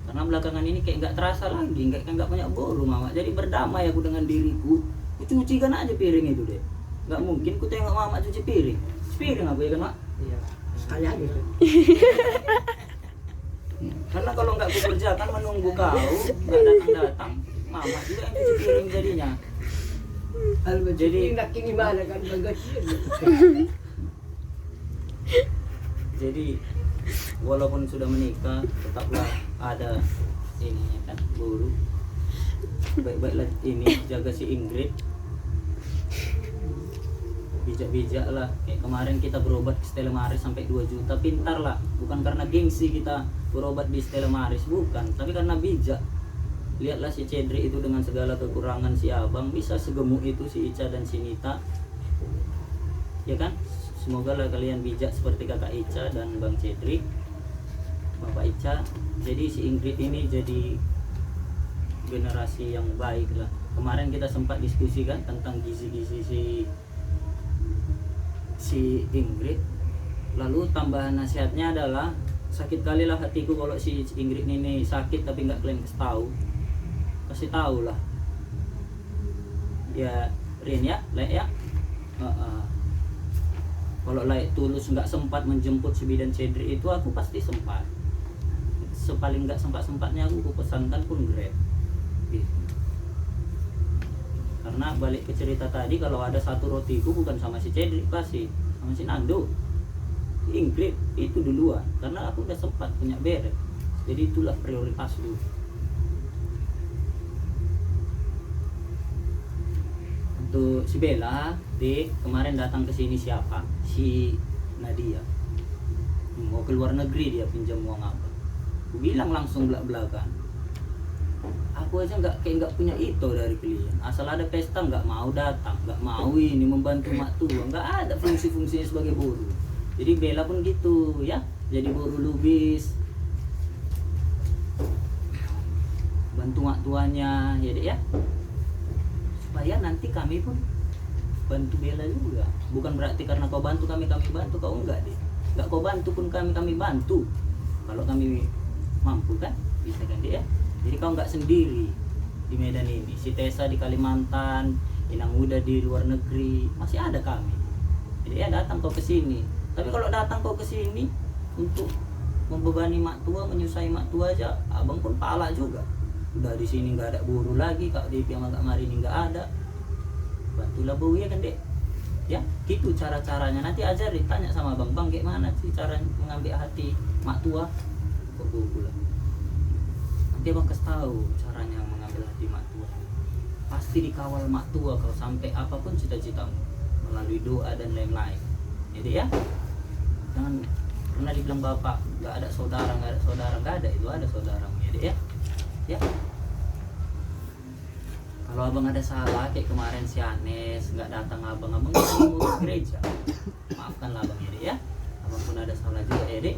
Karena belakangan ini kayak nggak terasa lagi, nggak punya boru mama. Jadi berdamai aku dengan diriku. Ku cucikan aja piring itu deh. Nggak mungkin ku tengok mama cuci piring. Piring aku ya kan Mak? Iya. Sekali aja. Karena kalau nggak ku kerjakan menunggu kau nggak datang, mama juga yang cuci piring jadinya. Jadi gimana kan jadi walaupun sudah menikah tetaplah ada ini kan guru, baik-baiklah ini jaga si Ingrid, bijak-bijak lah. Kayak kemarin kita berobat ke Stella Maris sampai 2 juta, pintar lah, bukan karena gengsi kita berobat di Stella Maris, bukan, tapi karena bijak. Lihatlah si Cedri itu dengan segala kekurangan si abang bisa segemuk itu si Ica dan si Nita, ya kan? Semoga lah kalian bijak seperti kakak Ica dan Bang Cedri, Bapak Ica. Jadi si Ingrid ini jadi generasi yang baik lah. Kemarin kita sempat diskusikan tentang gizi-gizi si Ingrid. Lalu tambahan nasihatnya adalah sakit kali lah hatiku kalau si Ingrid ini sakit tapi nggak kalian kasih tahu lah. Ya Rin ya, Lek ya. Kalau Lek tulus nggak sempat menjemput si Bidan Cedri itu, aku pasti sempat. Sepaling nggak sempat-sempatnya aku pesankan pun Grab. Gitu. Karena balik ke cerita tadi, kalau ada satu rotiku bukan sama si Cedri, pasti sama si Nando. Ingrid itu duluan, karena aku udah sempat punya beret. Jadi itulah prioritas dulu. Untuk si Bella, kemarin datang ke sini siapa? Si Nadia. Mau keluar negeri dia pinjam uang apa? Aku bilang langsung belak-belakan. Aku aja nggak punya itu dari klien. Asal ada pesta nggak mau datang, nggak mau ini membantu mak tua, nggak ada fungsi-fungsinya sebagai buruh. Jadi Bella pun gitu ya, jadi buruh lubis, bantu mak tuanya, ya dek ya. Supaya nanti kami pun bantu Bella juga. Bukan berarti karena kau bantu kami bantu, kau enggak deh. Enggak kau bantu pun kami bantu. Kalau kami mampu kan, bisa kan deh ya. Jadi kau enggak sendiri di Medan ini. Si Tessa di Kalimantan, Inang Muda di luar negeri, masih ada kami. Jadi ya datang kau ke sini. Tapi kalau datang kau ke sini untuk membebani mak tua, menyusai mak tua aja, abang pun pala juga. Udah di sini nggak ada buruh lagi, Kak Devi sama Kak Marini nggak ada. Bantulah Bu ya kan dek. Ya gitu cara-caranya. Nanti ajarin, tanya sama bang kayak mana sih cara mengambil hati mak tua. toko buku lah. Nanti abang kasih tahu caranya mengambil hati mak tua. Pasti dikawal mak tua kau sampai apapun cita-citamu melalui doa dan lain-lain. Jadi ya, jangan pernah dibilang bapak nggak ada saudara, nggak ada, itu ada saudaramu. Jadi ya, ya. Kalau abang ada salah kayak kemarin si Anes nggak datang abang nggak ngurus gereja, maafkanlah abang ya dek ya. Abang pun ada salah juga ya dek.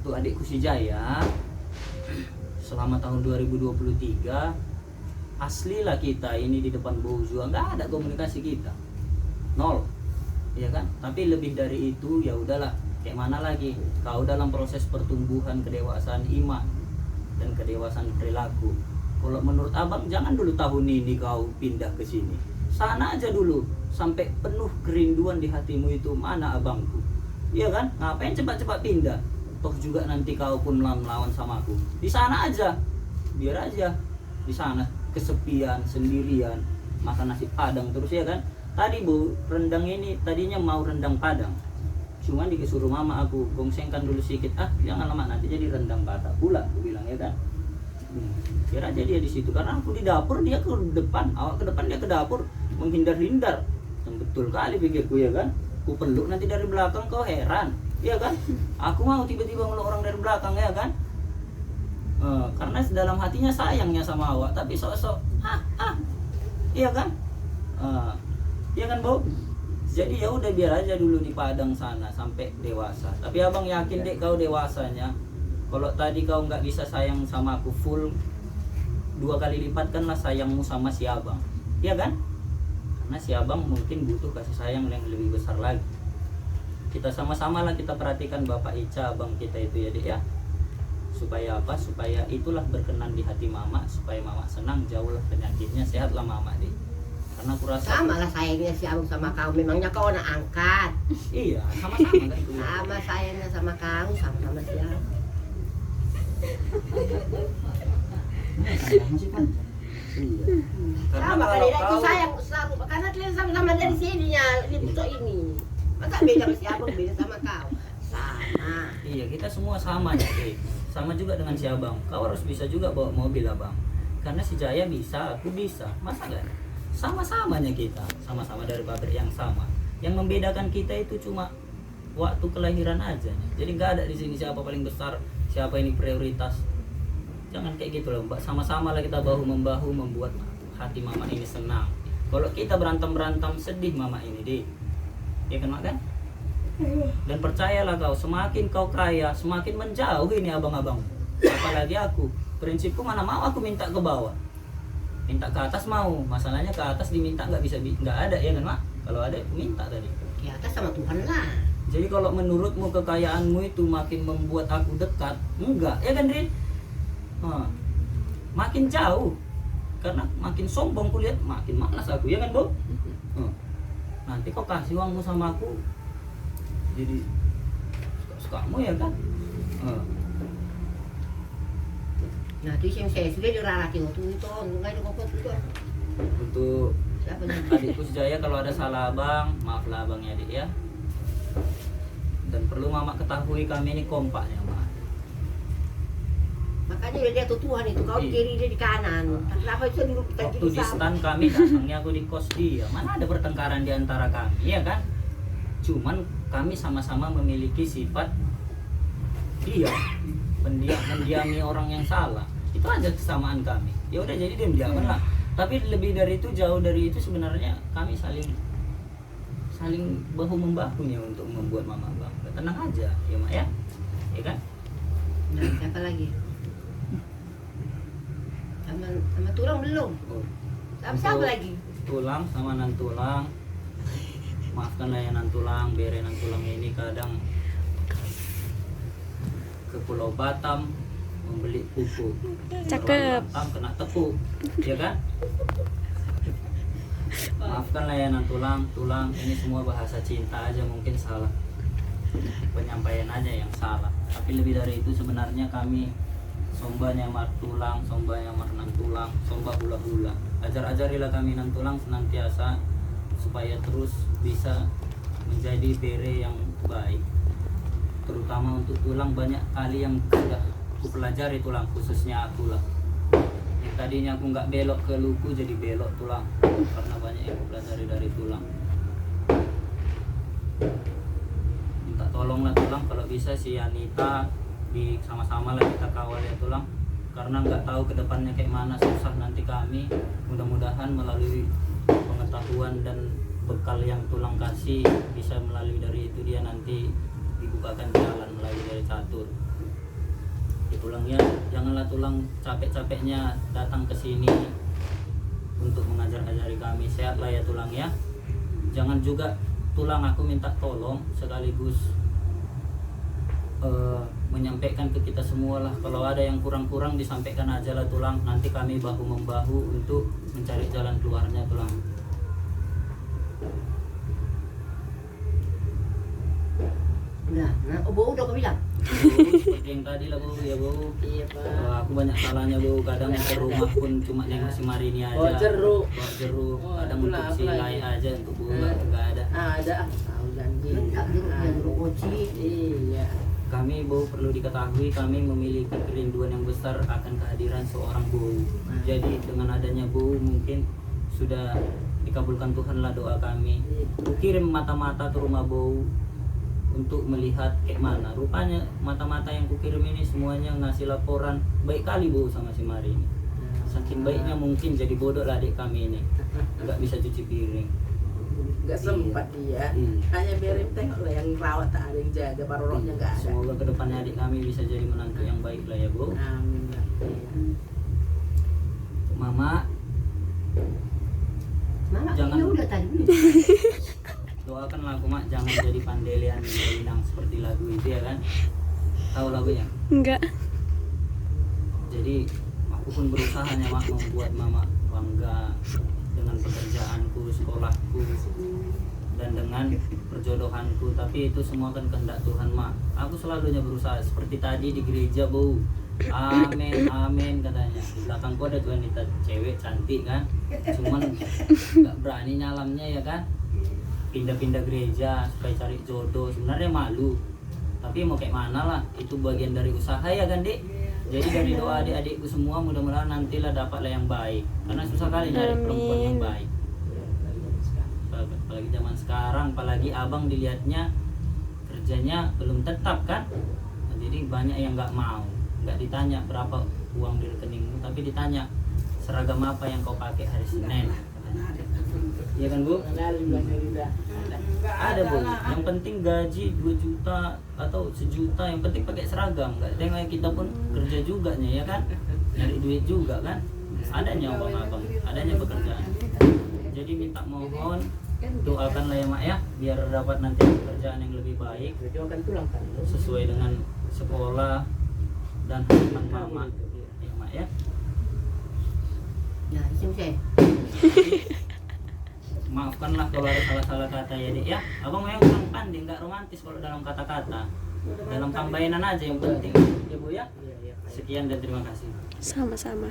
Untuk adikku si Jaya, selama tahun 2023 asli lah kita ini di depan Bozua nggak ada komunikasi kita, nol, ya kan? Tapi lebih dari itu ya udahlah. Kayak mana lagi? Kau dalam proses pertumbuhan kedewasaan iman dan kedewasaan perilaku. Kalau menurut abang jangan dulu tahun ini kau pindah ke sini. Sana aja dulu sampai penuh kerinduan di hatimu itu mana abangku. Iya kan? Ngapain cepat-cepat pindah? Toh juga nanti kau pun melawan sama aku. Di sana aja. Biar aja di sana kesepian, sendirian, makan nasi padang terus ya kan? Tadi Bu, rendang ini tadinya mau rendang padang. Cuman disuruh mama aku gongsengkan dulu sedikit, jangan lama nanti jadi rendang batak pula, aku bilang ya kan. Biar aja dia di situ karena aku di dapur, dia ke depan, awak ke depan, dia ke dapur, menghindar-hindar. Betul kali pikirku ya kan. Ku peluk nanti dari belakang, kau heran, ya kan? Aku mau tiba-tiba meluk orang dari belakang ya kan. Karena dalam hatinya sayangnya sama awak, tapi sok-sok iya kan? Iya kan Bu? Jadi ya udah biar aja dulu di Padang sana sampai dewasa. Tapi abang yakin dek kau dewasanya. Kalau tadi kau nggak bisa sayang sama aku full, 2 kali lipatkanlah sayangmu sama si abang, iya kan? Karena si abang mungkin butuh kasih sayang yang lebih besar lagi. Kita sama-sama lah kita perhatikan Bapak Ica, abang kita itu ya dek ya. Supaya apa? Supaya itulah berkenan di hati mama, supaya mama senang, jauhlah penyakitnya, sehatlah mama dek. Karena aku rasa
sama lah sayangnya si abang sama kau, memangnya kau anak angkat.
Iya, sama-sama kan itu.
Sama sayangnya sama kau, sama-sama si abang.
Masih panjang.
Iya. Karena
Sama
kalau
kali aku
kau
sayang selalu, karena kalian sama-sama dari sininya di pucuk ini. Masa beda sama si abang, beda sama kau? Sama.
Iya, kita semua sama ya, Dek. Sama juga dengan si abang. Kau harus bisa juga bawa mobil abang. Karena si Jaya bisa, aku bisa. Masa enggak? Sama-samanya kita, sama-sama dari pabrik yang sama. Yang membedakan kita itu cuma waktu kelahiran aja. Jadi nggak ada di sini siapa paling besar, siapa ini prioritas. Jangan kayak gitu loh, Mbak. Sama-sama lah kita bahu membahu membuat hati mama ini senang. Kalau kita berantem sedih mama ini deh. Ya kan Mak kan? Dan percayalah kau, semakin kau kaya, semakin menjauh ini abang-abang. Apalagi aku, prinsipku mana mau aku minta ke bawah. Minta ke atas mau, masalahnya ke atas diminta nggak bisa, nggak ada ya kan Mak? Kalau ada aku minta tadi.
Di atas sama Tuhan lah.
Jadi kalau menurutmu kekayaanmu itu makin membuat aku dekat, enggak ya kan Rin? Makin jauh, karena makin sombong kulihat, makin malas aku ya kan Bu? Nanti kau kasih uangmu sama aku, jadi suka-sukamu ya kan?
Nah itu yang saya sudah dirarati waktu itu, nggak ada kokot itu.
Untuk
Siapa nih?
adikku Jaya, kalau ada salah abang, maaflah abangnya adik ya. Dan perlu mama ketahui kami ini kompaknya Mak.
Makanya dia tuh Tuhan itu, kau di kiri dia di kanan. Kenapa itu dulu kita
Waktu
gitu
di stan kami datangnya aku di kos dia, mana ada pertengkaran di antara kami, ya kan? Cuman kami sama-sama memiliki sifat dia mendiami orang yang salah. Itu aja kesamaan kami. Ya udah jadi diam-diaman lah. Tapi lebih dari itu, jauh dari itu sebenarnya kami saling bahu membahunya untuk membuat mama bangga. Tenang aja, ya Mak ya. Ya kan?
Nah, siapa lagi? Sama tulang belum?
Oh.
Siapa lagi?
Tulang sama nan tulang. Maafkanlah ya nan tulang, bere nan tulang ini kadang ke Pulau Batam membeli pupuk.
Cakep.
Batam kena tepuk, ya kan? Maafkanlah ya nan tulang ini semua bahasa cinta aja, mungkin salah penyampaian aja yang salah. Tapi lebih dari itu sebenarnya kami sombanya mar tulang, sombanya mar nan tulang, somba hula-hula. Ajar-ajarilah kami nan tulang senantiasa supaya terus bisa menjadi bere yang baik, terutama untuk tulang. Banyak kali yang sudah aku pelajari tulang, khususnya aku lah, yang tadinya aku nggak belok ke luku jadi belok tulang, karena banyak yang aku pelajari dari tulang. Minta tolonglah tulang, kalau bisa si Anita di sama-sama lah kita kawal ya tulang, karena nggak tahu ke depannya kayak mana, susah nanti kami. Mudah-mudahan melalui pengetahuan dan bekal yang tulang kasih, bisa melalui dari itu dia nanti dibukakan jalan melalui dari catur. Ya, tulangnya janganlah tulang capek-capeknya datang ke sini untuk mengajar-ajari kami. Sehatlah ya tulang ya. Jangan juga tulang aku minta tolong sekaligus menyampaikan ke kita semua lah, kalau ada yang kurang-kurang disampaikan aja lah tulang, nanti kami bahu-membahu untuk mencari jalan keluarnya tulang.
Nah, bau udah kau bilang.
Seperti yang tadi lah Bu, ya Bu.
Iya Pak.
Aku banyak salahnya Bu, kadang ke rumah pun cuma nengok si Marini aja.
Bawa jeruk.
Kadang untuk si Lai aja, untuk Bu nggak ada.
Ada. Tahu janji. Jeruk mochi. Iya.
Kami Bu perlu diketahui, kami memiliki kerinduan yang besar akan kehadiran seorang Bu. Jadi dengan adanya Bu mungkin sudah dikabulkan Tuhan lah doa kami. Kirim mata-mata ke rumah Bu untuk melihat kayak mana. Rupanya mata-mata yang kukirim ini semuanya ngasih laporan baik kali Bu sama si Mari ini. Saking baiknya mungkin jadi bodoh lah adik kami ini, nggak bisa cuci piring.
Nggak sempat dia, hanya biarin tengok lah yang rawat, tak ada yang jaga, paroroknya nggak ada.
Semoga kedepannya adik kami bisa jadi menantu yang baik lah ya Bu.
Amin.
Mama, jangan
udah tadi.
Doakanlah aku Mak, jangan jadi pandelian yang seperti lagu itu ya kan. Tahu lagunya?
Enggak.
Jadi aku pun berusahanya Mak membuat Mama bangga dengan pekerjaanku, sekolahku, dan dengan perjodohanku. Tapi itu semua kan kehendak Tuhan Mak. Aku selalunya berusaha seperti tadi di gereja Bu. Amin, amin katanya. Di belakangku ada tuh wanita cewek cantik kan, cuman nggak berani nyalamnya ya kan. Pindah-pindah gereja supaya cari jodoh, sebenarnya malu. Tapi mau kayak mana lah, itu bagian dari usaha ya kan Dik. Jadi dari doa adik-adikku semua mudah-mudahan nantilah dapatlah yang baik. Karena susah kali nyari perempuan yang baik. Apalagi zaman sekarang, apalagi abang dilihatnya kerjanya belum tetap kan. Nah, jadi banyak yang nggak mau. Nggak ditanya berapa uang di rekeningmu, tapi ditanya seragam apa yang kau pakai hari Senin. Iya kan Bu? Ada Bu, yang penting gaji 2 juta atau 1 juta, yang penting pakai seragam. Nggak tengok kita pun kerja juga ya kan, nyari duit juga kan. Adanya abang-abang, adanya pekerjaan. Jadi minta mohon doakanlah ya Mak ya, biar dapat nanti pekerjaan yang lebih baik sesuai dengan sekolah dan harapan Mama ya Mak ya.
Nah, isim saya.
Maafkanlah kalau ada salah-salah kata ya Dik ya. Abang memang kurang pandai, nggak romantis kalau dalam kata-kata. Dalam pembainan aja yang penting ya Bu ya. Sekian dan terima kasih.
Sama-sama.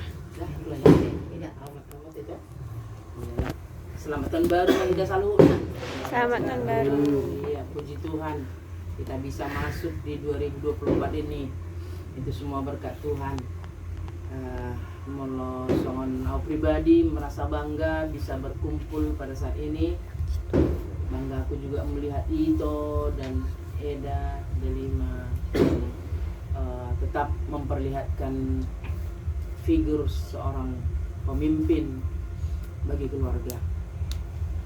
Selamat tahun baru Ida Salu.
Selamat tahun baru.
Iya, puji Tuhan kita bisa masuk di 2024 ini. Itu semua berkat Tuhan. Molo songon aku pribadi merasa bangga bisa berkumpul pada saat ini. Bangga aku juga melihat Ito dan Eda Delima tetap memperlihatkan figur seorang pemimpin bagi keluarga.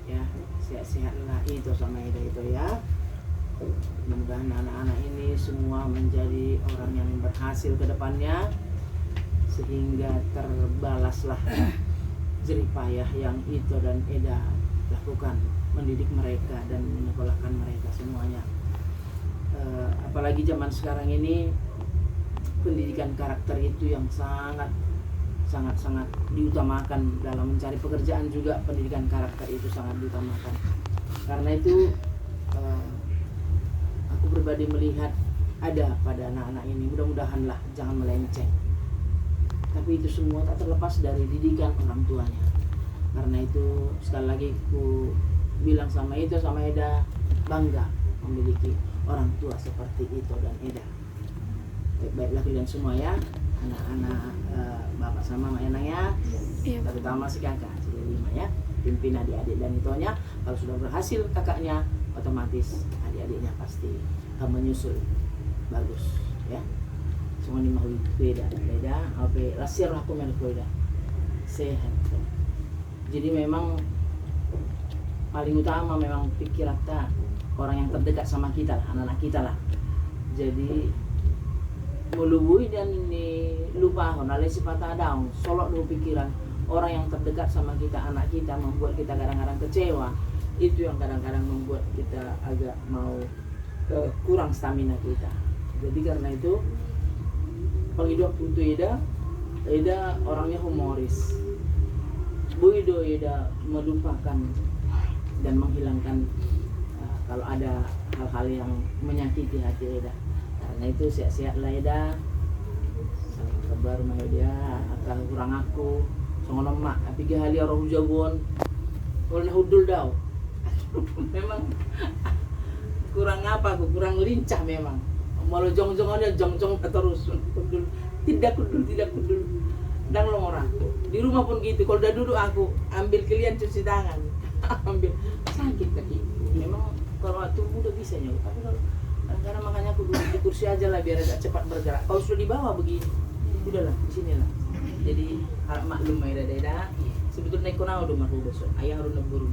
Ya, sehat-sehatlah Ito sama Eda itu ya. Mudah-mudahan anak-anak ini semua menjadi orang yang berhasil ke depannya, sehingga terbalaslah jerih payah yang Ito dan Eda lakukan mendidik mereka dan menyekolahkan mereka semuanya. Apalagi zaman sekarang ini pendidikan karakter itu yang sangat diutamakan dalam mencari pekerjaan juga. Pendidikan karakter itu sangat diutamakan. Karena itu aku pribadi melihat ada pada anak-anak ini, mudah-mudahanlah jangan melenceng. Tapi itu semua tak terlepas dari didikan orang tuanya. Karena itu sekali lagi aku bilang sama itu sama Eda, bangga memiliki orang tua seperti Ito dan Eda. Baik-baiklah kalian semua ya, anak-anak bapak sama Mak Enang ya, terutama si kakak, si Lima ya, pimpin adik-adik dan Itonya. Kalau sudah berhasil kakaknya, otomatis adik-adiknya pasti akan menyusul bagus ya. Semua ini mau beda, apa lasir aku melek beda, sehat. Jadi memang paling utama memang pikiran kita, orang yang terdekat sama kita lah, anak-anak kita lah. Jadi melubui dan ini lupa oleh sifat daun solok dulu pikiran orang yang terdekat sama kita, anak kita, membuat kita kadang-kadang kecewa. Itu yang kadang-kadang membuat kita agak mau kurang stamina kita. Jadi karena itu penghidup untuk Eda orangnya humoris. Bu Eda melupakan dan menghilangkan kalau ada hal-hal yang menyakiti hati Eda. Karena itu sehat-sehatlah Eda. Salam kabar mah dia akan kurang aku. Songono mak, tapi gahali orang jagoan. Kalau hudul dau. Memang kurang apa aku, kurang lincah memang. Malu jong-jong aja jong-jong terus. Kudul. Tidak kudul. Dan lo orang. Di rumah pun gitu. Kalau udah duduk aku ambil kalian cuci tangan. Ambil sakit kaki. Memang kalau tubuh udah bisa ya. Tapi kalau karena makanya aku duduk di kursi aja lah biar agak cepat bergerak. Kalau sudah di bawah begini, udahlah di sini lah. Jadi harap maklum Eda. Sebetulnya konau do maru besok. Ayah harus neburu.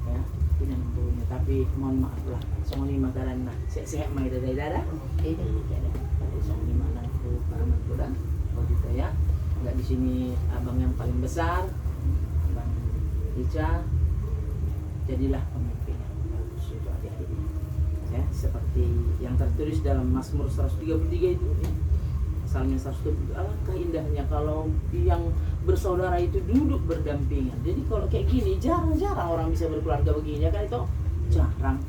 Ya, tidak neburunya. Tapi mohon maaf lah. Semua ini makanan nak sehat-sehat Eda dah. Eda ada. Semua ini mana aku paramat dah. Kalau kita ya, enggak di sini abang yang paling besar, Abang Ica. Jadilah pemimpin yang bagus itu adik-adik. Ya, seperti yang tertulis dalam Mazmur 133 itu ya. Asalnya 133, alangkah indahnya kalau yang bersaudara itu duduk berdampingan. Jadi kalau kayak gini jarang-jarang orang bisa berkeluarga begini ya kan, itu jarang.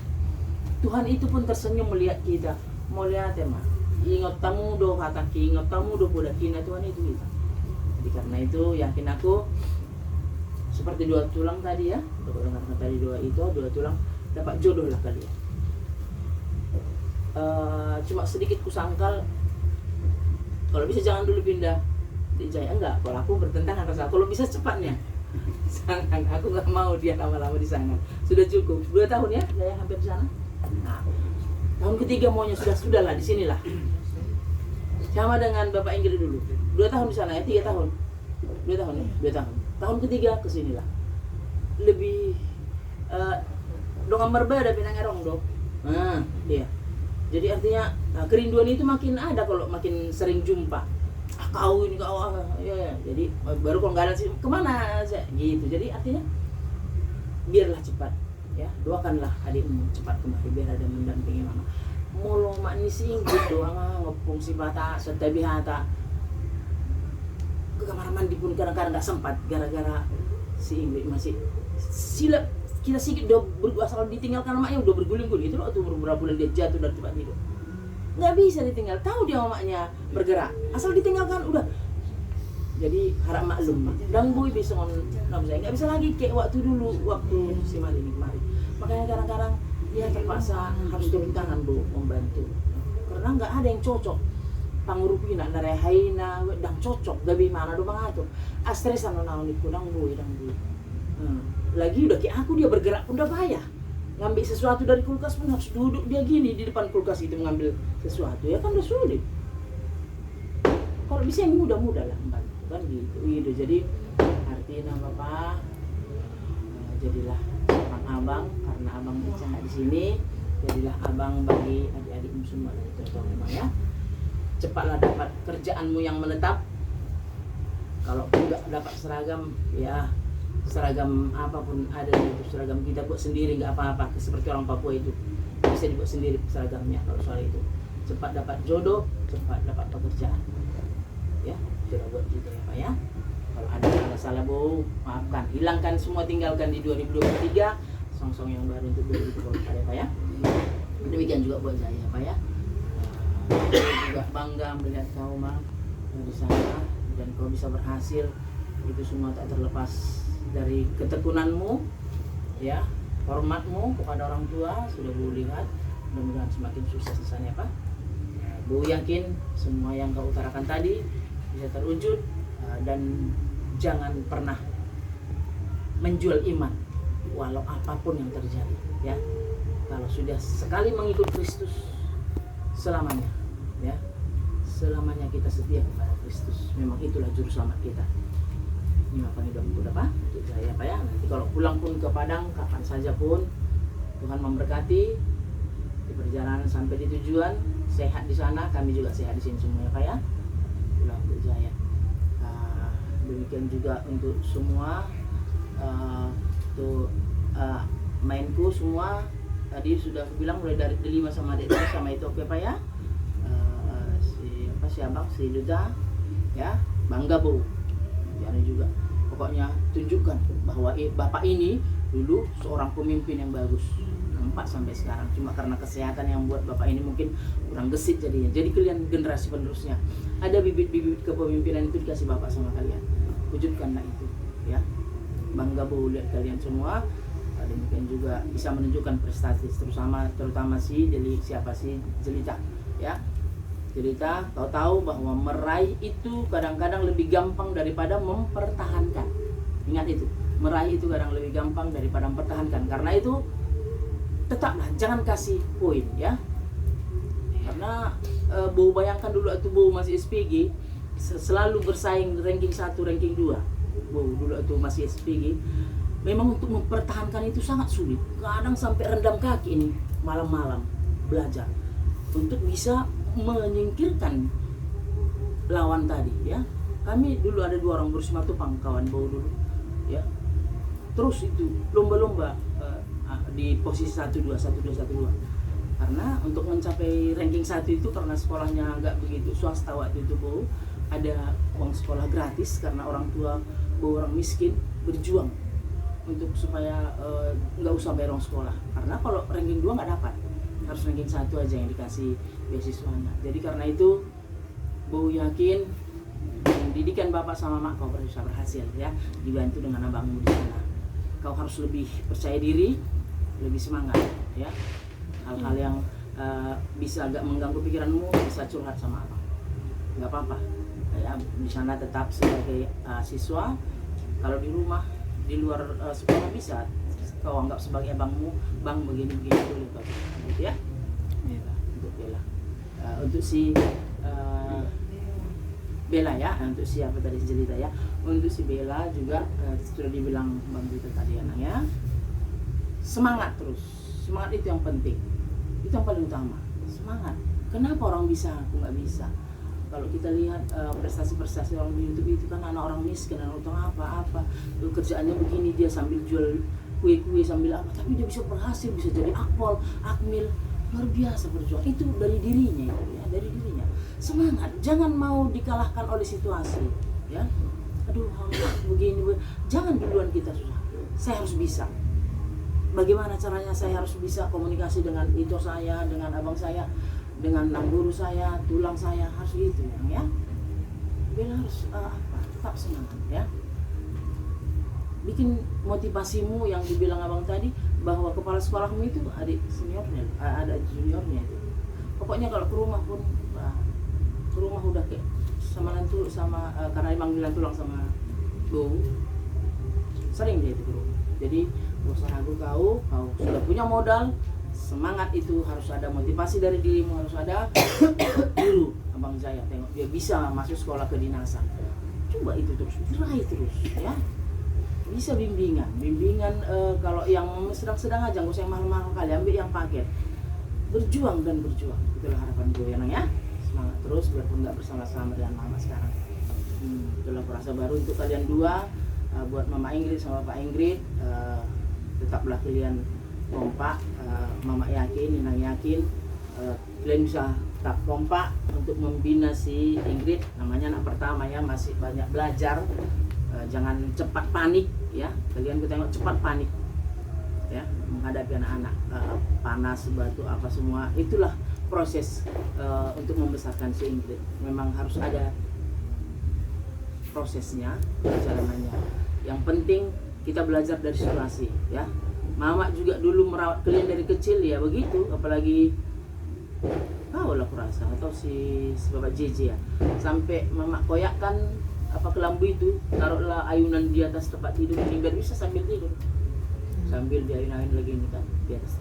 Tuhan itu pun tersenyum melihat kita. Mau lihat ya mah, ingat tamu do hataki, ingat tamu do bodakina, Tuhan itu kita. Jadi karena itu yakin aku seperti dua tulang tadi ya, udah dengarkan tadi dua tulang dapat jodoh lah kalian. Cuma sedikit kusangkal kalau bisa jangan dulu pindah di Jaya. Enggak, kalau aku bertentangan rasa kalau bisa cepatnya. Jangan, aku nggak mau dia lama-lama di sana. Sudah cukup 2 tahun ya Jaya hampir di sana. Nah, tahun ketiga maunya sudahlah di sinilah. Sama dengan Bapak Ingrid dulu 2 tahun di sana ya, 3 tahun 2 tahun ya, 2 tahun. Tahun ketiga kesinilah lebih dengan berbeda pinang erong dong. Nah, iya. Jadi artinya kerinduan itu makin ada kalau makin sering jumpa. Kau ya. Jadi baru kalau nggak ada sih kemana sih gitu. Jadi artinya biarlah cepat ya, doakanlah adikmu cepat kembali biar ada mendampingi mama. Molo mak nising gitu ngepung si bata setiap hata. Ke kamar mandi pun kadang-kadang nggak sempat gara-gara si Ingrid masih silap. Kita sedikit udah asal ditinggalkan maknya udah berguling-guling itu loh tuh beberapa bulan dia jatuh dari tempat tidur. Nggak bisa ditinggal, tahu dia maknya bergerak asal ditinggalkan udah. Jadi harap maklum dan boy bisa nggak bisa lagi kayak waktu dulu waktu si Mali kemarin. Makanya kadang-kadang dia terpaksa harus turun tangan bu membantu karena nggak ada yang cocok. Pangurupi nak narehaina dang cocok gabi mana do mangato astresan naon iku dang boy. Lagi udah kayak aku dia bergerak pun udah bahaya. Ngambil sesuatu dari kulkas pun harus duduk dia gini di depan kulkas itu mengambil sesuatu ya kan udah sulit. Kalau bisa yang mudah-mudah lah membantu kan gitu. Jadi artinya Bapak jadilah abang abang karena abang Ica di sini jadilah abang bagi adik-adikmu semua dan contoh memang ya. Cepatlah dapat kerjaanmu yang menetap. Kalau enggak dapat seragam ya seragam apapun ada itu seragam kita buat sendiri nggak apa-apa seperti orang Papua itu bisa dibuat sendiri seragamnya. Kalau soal itu cepat dapat jodoh cepat dapat pekerjaan ya sudah buat gitu ya Pak ya. Kalau ada salah bau maafkan hilangkan semua tinggalkan di 2023 song-song yang baru untuk 2024 ya Pak ya. Demikian juga buat saya Pak ya. Juga bangga melihat kau mah di sana dan kau bisa berhasil itu semua tak terlepas dari ketekunanmu ya, hormatmu kepada orang tua sudah Bu lihat, mudah-mudahan semakin sukses di sana ya Pak. Bu yakin semua yang kau utarakan tadi bisa terwujud, dan jangan pernah menjual iman walau apapun yang terjadi ya. Kalau sudah sekali mengikut Kristus selamanya ya, selamanya kita setia kepada Kristus. Memang itulah juru selamat kita. Ini apa hidup udah Pak untuk saya Pak ya. Nanti kalau pulang pun ke Padang kapan saja pun Tuhan memberkati di perjalanan sampai di tujuan, sehat di sana, kami juga sehat di sini semua ya Pak ya. Pulang untuk Jaya. Demikian juga untuk semua untuk mainku semua tadi sudah bilang mulai dari Delima sama Dek sama itu oke Pak ya. Si abang si Duda ya, bangga Bu. Jadi juga pokoknya tunjukkan bahwa Bapak ini dulu seorang pemimpin yang bagus. Nampak sampai sekarang cuma karena kesehatan yang buat Bapak ini mungkin kurang gesit jadinya. Jadi kalian generasi penerusnya ada bibit-bibit kepemimpinan itu dikasih Bapak sama kalian. Wujudkanlah itu ya. Bangga Bu lihat kalian semua. Demikian juga bisa menunjukkan prestasi terutama si siapa sih Jelita ya. Jelita tahu bahwa meraih itu kadang-kadang lebih gampang daripada mempertahankan. Ingat itu, meraih itu kadang lebih gampang daripada mempertahankan. Karena itu tetaplah jangan kasih poin ya. Karena Bu bayangkan dulu itu Bu masih SPG selalu bersaing ranking 1, ranking 2. Bu dulu itu masih SPG. Memang untuk mempertahankan itu sangat sulit. Kadang sampai rendam kaki ini malam-malam belajar untuk bisa menyingkirkan lawan tadi ya. Kami dulu ada 2 orang bersama Tupang kawan bau dulu ya. Terus itu lomba-lomba di posisi 1 2 1 2 1 2. Karena untuk mencapai ranking 1 itu karena sekolahnya enggak begitu swasta waktu itu Bu, ada uang sekolah gratis karena orang tua Bu orang miskin berjuang untuk supaya nggak usah bayar uang sekolah. Karena kalau ranking 2 nggak dapat, harus ranking 1 aja yang dikasih beasiswanya. Jadi karena itu Bu yakin pendidikan Bapak sama Mak kau bisa berhasil ya, dibantu dengan abangmu di sana. Kau harus lebih percaya diri, lebih semangat ya. Hal-hal yang bisa agak mengganggu pikiranmu bisa curhat sama abang, nggak apa-apa ya. Di sana tetap sebagai siswa. Kalau di rumah di luar sekolah bisa kau anggap sebagai abangmu, bang begini boleh gitu ya. Untuk Bella, untuk si Bella ya, untuk siapa tadi si Jelita ya. Untuk si Bella juga sudah dibilang Bang Jelita tadi anaknya. Semangat terus, semangat itu yang penting, itu yang paling utama. Semangat. Kenapa orang bisa, aku nggak bisa? Kalau kita lihat prestasi-prestasi orang di YouTube itu kan anak orang miskin, anak orang apa-apa, kerjaannya begini, dia sambil jual kue-kue sambil apa, tapi dia bisa berhasil, bisa jadi akpol, akmil, luar biasa berjuang. Itu dari dirinya itu ya, dari dirinya. Semangat, jangan mau dikalahkan oleh situasi ya. Aduh, begini, jangan duluan kita susah. Saya harus bisa. Bagaimana caranya saya harus bisa komunikasi dengan itu saya, dengan abang saya, dengan guru saya, tulang saya, harus gitu ya. Bella harus tetap semangat ya. Bikin motivasimu yang dibilang abang tadi, bahwa kepala sekolahmu itu adik seniornya, ada juniornya itu. Pokoknya kalau ke rumah pun, ke rumah udah kayak sama nantu sama karena emang bilang tulang sama Bu, sering dia itu ke rumah. Jadi usaha kau sudah punya modal, semangat itu harus ada, motivasi dari dirimu harus ada. Dulu abang Jaya tengok dia bisa masuk sekolah kedinasan, coba itu terus, raih terus ya. Bisa bimbingan kalau yang sedang-sedang aja, nggak usah yang mahal-mahal kali, ambil yang paket. Berjuang dan berjuang, itulah harapan gue ya Nang ya. Semangat terus biarpun nggak bersama-sama dengan mama sekarang. Itulah perasa baru untuk kalian dua. Buat Mama Ingrid sama Pak Ingrid, tetaplah kalian kompak. Mama yakin, Nang yakin kalian bisa tetap kompak untuk membina si Ingrid. Namanya anak pertama ya, masih banyak belajar. Jangan cepat panik ya. Kalian gue tengok cepat panik ya menghadapi anak-anak, panas, batu apa semua. Itulah proses untuk membesarkan si Ingrid. Memang harus ada prosesnya, perjalanannya. Yang penting kita belajar dari situasi ya. Mama juga dulu merawat kalian dari kecil ya begitu, apalagi kau lah kurasa atau si bapak JJ ya, sampai mama koyakkan apa kelambu itu, taruhlah ayunan di atas tempat tidur ini biar bisa sambil tidur, sambil diayun-ayun lagi ini kan di atas